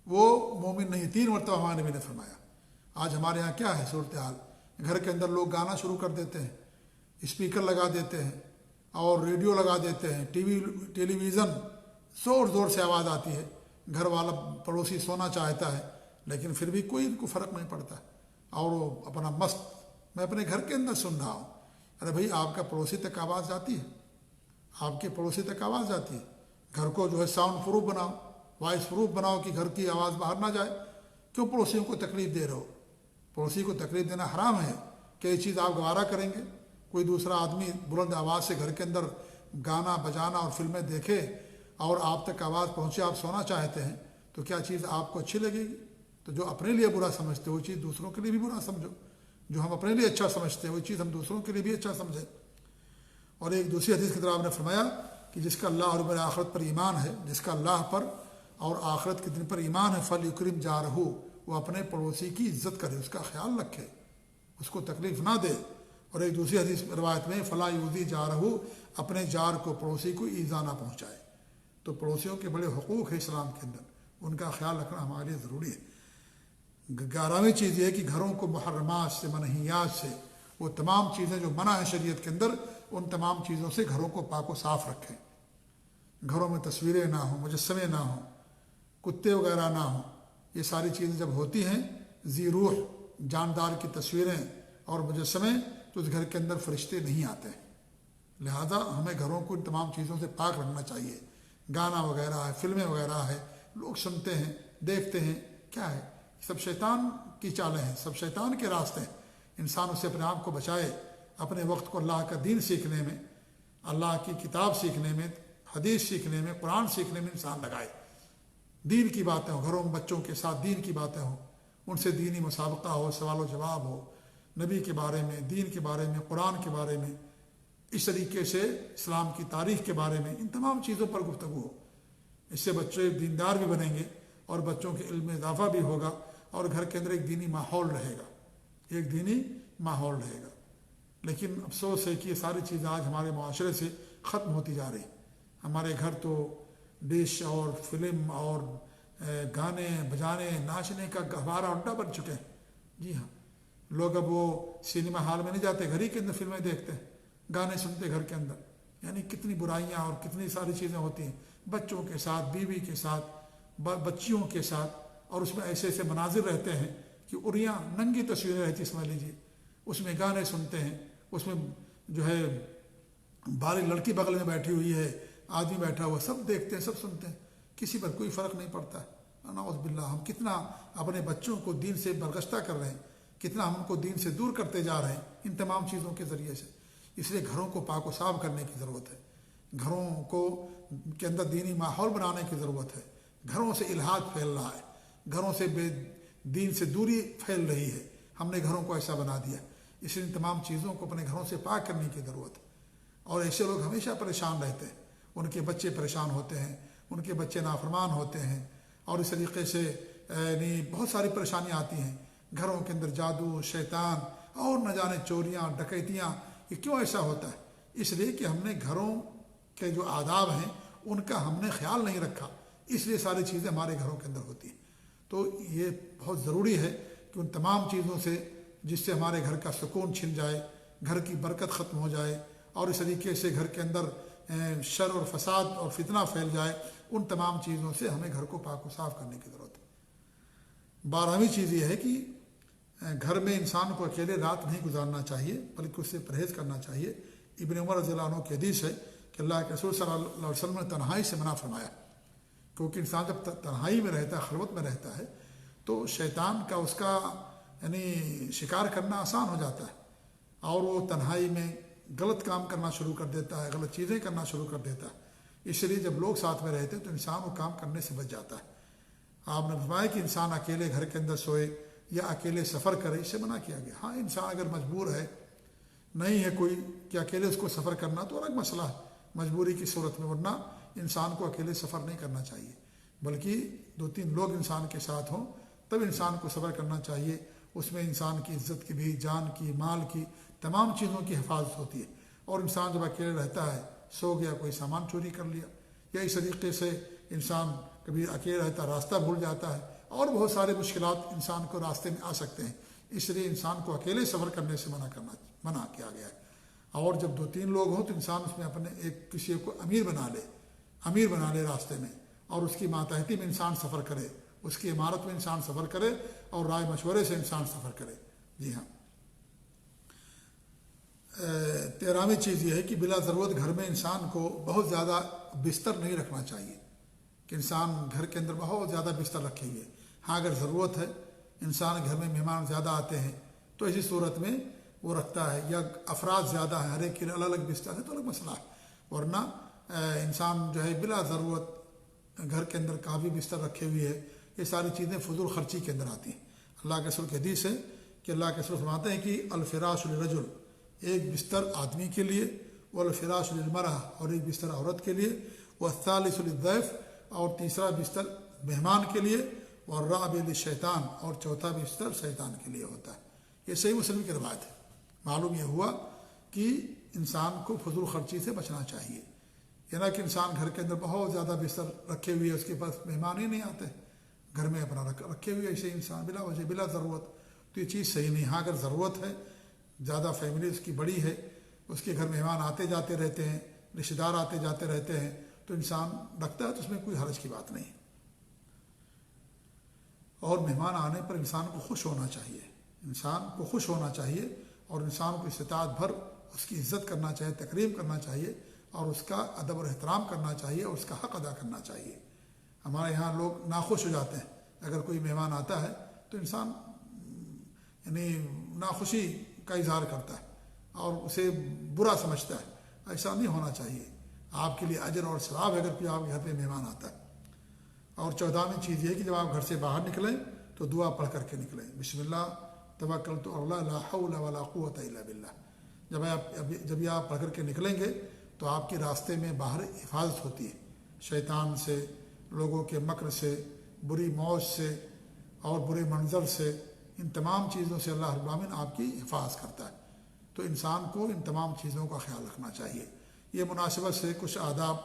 وہ مومن نہیں۔ 3 مرتبہ ہمارے نبی نے فرمایا۔ آج ہمارے ہاں کیا ہے صورتحال، گھر کے اندر لوگ گانا شروع کر دیتے ہیں، اسپیکر لگا دیتے ہیں اور ریڈیو لگا دیتے ہیں، ٹیلی ویژن، زور زور سے آواز آتی ہے، گھر والا پڑوسی سونا چاہتا ہے لیکن پھر بھی کوئی ان کو فرق نہیں پڑتا، اور وہ اپنا مست، میں اپنے گھر کے اندر سن رہا ہوں۔ ارے بھائی آپ کا پڑوسی تک آواز جاتی ہے، آپ کے پڑوسی تک آواز جاتی ہے، گھر کو جو ہے ساؤنڈ پروف بناؤ، وائس پروف بناؤ کہ گھر کی آواز باہر نہ جائے۔ کیوں پڑوسیوں کو تکلیف دے رہے ہو؟ پڑوسی کو تکلیف دینا حرام ہے کہ یہ چیز آپ گوارا کریں گے؟ کوئی دوسرا آدمی بلند آواز سے گھر کے اندر گانا بجانا اور فلمیں دیکھے اور آپ تک آواز پہنچے، آپ سونا چاہتے ہیں، تو کیا چیز آپ کو اچھی لگے گی؟ تو جو اپنے لیے برا سمجھتے وہ چیز دوسروں کے لیے بھی برا سمجھو، جو ہم اپنے لیے اچھا سمجھتے ہیں وہ چیز ہم دوسروں کے لیے بھی اچھا سمجھیں۔ اور ایک دوسری حدیث کی طرح آپ نے فرمایا کہ جس کا اللہ اور آخرت پر ایمان ہے، جس کا اللہ پر اور آخرت کے دن پر ایمان ہے، فلیکرم جارہ، وہ اپنے پڑوسی کی عزت کرے، اس کا خیال رکھے، اس کو تکلیف نہ دے۔ اور ایک دوسری حدیث روایت میں فلا یؤذی جارہ، اپنے جار کو، پڑوسی کو ایذا نہ پہنچائے۔ تو پڑوسیوں کے بڑے حقوق ہیں اسلام کے اندر، ان کا خیال رکھنا ہمارے لیے ضروری ہے۔ 11ویں چیز یہ ہے کہ گھروں کو محرمات سے، منہیات سے، وہ تمام چیزیں جو منع ہیں شریعت کے اندر، ان تمام چیزوں سے گھروں کو پاک و صاف رکھیں۔ گھروں میں تصویریں نہ ہوں، مجسمے نہ ہوں، کتے وغیرہ نہ ہوں، یہ ساری چیزیں جب ہوتی ہیں ذی روح جاندار کی تصویریں اور مجسمے تو اس گھر کے اندر فرشتے نہیں آتے ہیں۔ لہذا ہمیں گھروں کو ان تمام چیزوں سے پاک رکھنا چاہیے۔ گانا وغیرہ ہے، فلمیں وغیرہ ہے، لوگ سنتے ہیں، دیکھتے ہیں، کیا ہے؟ سب شیطان کی چالیں ہیں، سب شیطان کے راستے ہیں۔ انسان اسے اپنے آپ کو بچائے، اپنے وقت کو اللہ کا دین سیکھنے میں، اللہ کی کتاب سیکھنے میں، حدیث سیکھنے میں، قرآن سیکھنے میں انسان لگائے۔ دین کی باتیں ہوں، گھروں میں بچوں کے ساتھ دین کی باتیں ہوں، ان سے دینی مسابقہ ہو، سوال و جواب ہو، نبی کے بارے میں، دین کے بارے میں، قرآن کے بارے میں، اس طریقے سے اسلام کی تاریخ کے بارے میں، ان تمام چیزوں پر گفتگو ہو۔ اس سے بچے دیندار بھی بنیں گے اور بچوں کے علم میں اضافہ بھی ہوگا اور گھر کے اندر ایک دینی ماحول رہے گا، ایک دینی ماحول رہے گا۔ لیکن افسوس ہے کہ یہ ساری چیزیں آج ہمارے معاشرے سے ختم ہوتی جا رہی ہیں۔ ہمارے گھر تو ڈش اور فلم اور گانے بجانے ناچنے کا گہوارہ اڈا بن چکے ہیں۔ جی ہاں، لوگ اب وہ سنیما ہال میں نہیں جاتے، گھر ہی کے اندر فلمیں دیکھتے ہیں، گانے سنتے گھر کے اندر۔ یعنی کتنی برائیاں اور کتنی ساری چیزیں ہوتی ہیں بچوں کے ساتھ، بیوی کے ساتھ، بچیوں کے ساتھ، اور اس میں ایسے ایسے مناظر رہتے ہیں کہ اریاں ننگی تصویریں رہتی، سمجھ لیجیے، اس میں گانے سنتے ہیں، اس میں جو ہے بالغ لڑکی بغل میں بیٹھی ہوئی ہے، آدمی بیٹھا ہوا، سب دیکھتے ہیں، سب سنتے ہیں، کسی پر کوئی فرق نہیں پڑتا ہے۔ نعوذ باللہ، ہم کتنا اپنے بچوں کو دین سے برگشتہ کر رہے ہیں، کتنا ہم ان کو دین سے دور کرتے جا رہے ہیں ان تمام چیزوں کے ذریعے سے۔ اس لیے گھروں کو پاک و صاف کرنے کی ضرورت ہے، گھروں کو کے اندر دینی ماحول بنانے کی ضرورت ہے۔ گھروں سے الحاد پھیل رہا ہے، گھروں سے دین سے دوری پھیل رہی ہے، ہم نے گھروں کو ایسا بنا دیا۔ اس لیے ان تمام چیزوں کو اپنے گھروں سے پاک کرنے کی ضرورت ہے۔ اور ایسے لوگ ہمیشہ پریشان رہتے ہیں، ان کے بچے پریشان ہوتے ہیں، ان کے بچے نافرمان ہوتے ہیں، اور اس طریقے سے یعنی بہت ساری پریشانیاں آتی ہیں گھروں کے اندر، جادو، شیطان اور نہ جانے چوریاں، ڈکیتیاں۔ یہ کیوں ایسا ہوتا ہے؟ اس لیے کہ ہم نے گھروں کے جو آداب ہیں ان کا ہم نے خیال نہیں رکھا، اس لیے ساری چیزیں ہمارے گھروں کے اندر ہوتی ہیں۔ تو یہ بہت ضروری ہے کہ ان تمام چیزوں سے، جس سے ہمارے گھر کا سکون چھن جائے، گھر کی برکت ختم ہو جائے، اور اس طریقے سے گھر کے اندر شر اور فساد اور فتنہ پھیل جائے، ان تمام چیزوں سے ہمیں گھر کو پاک و صاف کرنے کی ضرورت ہے۔ 12ویں چیز یہ ہے کہ گھر میں انسان کو اکیلے رات نہیں گزارنا چاہیے، بلکہ اس سے پرہیز کرنا چاہیے۔ ابن عمر رضی اللہ عنہ کی حدیث ہے کہ اللہ کے رسول صلی اللہ علیہ وسلم نے تنہائی سے منع فرمایا، کیونکہ انسان جب تنہائی میں رہتا ہے، خلوت میں رہتا ہے، تو شیطان کا اس کا یعنی شکار کرنا آسان ہو جاتا ہے، اور وہ تنہائی میں غلط کام کرنا شروع کر دیتا ہے، غلط چیزیں کرنا شروع کر دیتا ہے۔ اس لیے جب لوگ ساتھ میں رہتے ہیں تو انسان وہ کام کرنے سے بچ جاتا ہے۔ آپ نے فرمایا کہ انسان اکیلے گھر کے اندر سوئے یا اکیلے سفر کرے، اسے منع کیا گیا۔ ہاں، انسان اگر مجبور ہے، نہیں ہے کوئی کہ اکیلے اس کو سفر کرنا، تو الگ مسئلہ ہے، مجبوری کی صورت میں، ورنہ انسان کو اکیلے سفر نہیں کرنا چاہیے، بلکہ 2-3 لوگ انسان کے ساتھ ہوں تب انسان کو سفر کرنا چاہیے۔ اس میں انسان کی عزت کی بھی، جان کی، مال کی، تمام چیزوں کی حفاظت ہوتی ہے۔ اور انسان جب اکیلے رہتا ہے، سو گیا، کوئی سامان چوری کر لیا، یا اس طریقے سے انسان کبھی اکیلے رہتا راستہ بھول جاتا ہے، اور بہت سارے مشکلات انسان کو راستے میں آ سکتے ہیں۔ اس لیے انسان کو اکیلے سفر کرنے سے منع کیا گیا ہے۔ اور جب 2-3 لوگ ہوں تو انسان اس میں اپنے کسی کو امیر بنا لے راستے میں، اور اس کی ماتحتی میں انسان سفر کرے، اس کی عمارت میں انسان سفر کرے، اور رائے مشورے سے انسان سفر کرے۔ جی ہاں۔ 13ویں چیز یہ ہے کہ بلا ضرورت گھر میں انسان کو بہت زیادہ بستر نہیں رکھنا چاہیے، کہ انسان گھر کے اندر بہت زیادہ بستر رکھے ہوئے۔ ہاں، اگر ضرورت ہے، انسان گھر میں مہمان زیادہ آتے ہیں تو ایسی صورت میں وہ رکھتا ہے، یا افراد زیادہ ہیں، ہر ایک کے الگ الگ بستر ہے، تو الگ مسئلہ ہے۔ ورنہ انسان جو ہے بلا ضرورت گھر کے اندر کافی بستر رکھے ہوئے ہے، یہ ساری چیزیں فضول خرچی کے اندر آتی ہیں۔ اللہ کے رسول کی حدیث ہے کہ اللہ کے رسول فرماتے ہیں کہ الفراش للرجل، ایک بستر آدمی کے لیے، والفراش للمرأة، اور ایک بستر عورت کے لیے، والثالث للضیف، اور تیسرا بستر مہمان کے لیے، والرابع للشیطان، اور چوتھا بستر شیطان کے لیے ہوتا ہے۔ یہ صحیح مسلم کی روایت ہے۔ معلوم یہ ہوا کہ انسان کو فضول خرچی سے بچنا چاہیے، یہ نہ کہ انسان گھر کے اندر بہت زیادہ بستر رکھے ہوئے، اس کے پاس مہمان ہی نہیں آتے، گھر میں اپنا رکھے ہوئے ایسے انسان بلا وجہ بلا ضرورت، تو یہ چیز صحیح نہیں۔ ہاں، اگر ضرورت ہے، زیادہ فیملی اس کی بڑی ہے، اس کے گھر مہمان آتے جاتے رہتے ہیں، رشتہ دار آتے جاتے رہتے ہیں، تو انسان رکھتا ہے، تو اس میں کوئی حرج کی بات نہیں۔ اور مہمان آنے پر انسان کو خوش ہونا چاہیے، انسان کو خوش ہونا چاہیے، اور انسان کو استطاعت بھر اس کی عزت کرنا چاہیے، تکریم کرنا چاہیے، اور اس کا ادب اور احترام کرنا چاہیے، اور اس کا حق ادا کرنا چاہیے۔ ہمارے یہاں لوگ ناخوش ہو جاتے ہیں اگر کوئی مہمان آتا ہے تو انسان یعنی ناخوشی کا اظہار کرتا ہے اور اسے برا سمجھتا ہے۔ ایسا نہیں ہونا چاہیے، آپ کے لیے اجر اور ثواب ہے اگر کوئی آپ کے گھر پہ مہمان آتا ہے۔ اور 14ویں چیز یہ ہے کہ جب آپ گھر سے باہر نکلیں تو دعا پڑھ کر کے نکلیں، بسم اللہ توکلت علی اللہ لا حول ولا قوت الا باللہ۔ جب یہ آپ پڑھ کر کے نکلیں گے تو آپ کے راستے میں باہر حفاظت ہوتی ہے، شیطان سے، لوگوں کے مکر سے، بری موج سے اور برے منظر سے، ان تمام چیزوں سے اللہ رب العالمین آپ کی حفاظت کرتا ہے۔ تو انسان کو ان تمام چیزوں کا خیال رکھنا چاہیے۔ یہ مناسبت سے کچھ آداب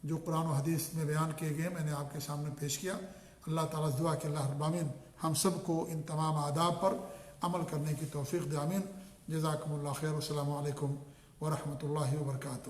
جو قرآن و حدیث میں بیان کیے گئے میں نے آپ کے سامنے پیش کیا۔ اللہ تعالیٰ سے دعا کہ اللہ رب العالمین ہم سب کو ان تمام آداب پر عمل کرنے کی توفیق دے، آمین۔ جزاکم اللہ خیر، والسلام علیکم ورحمۃ اللہ وبرکاتہ۔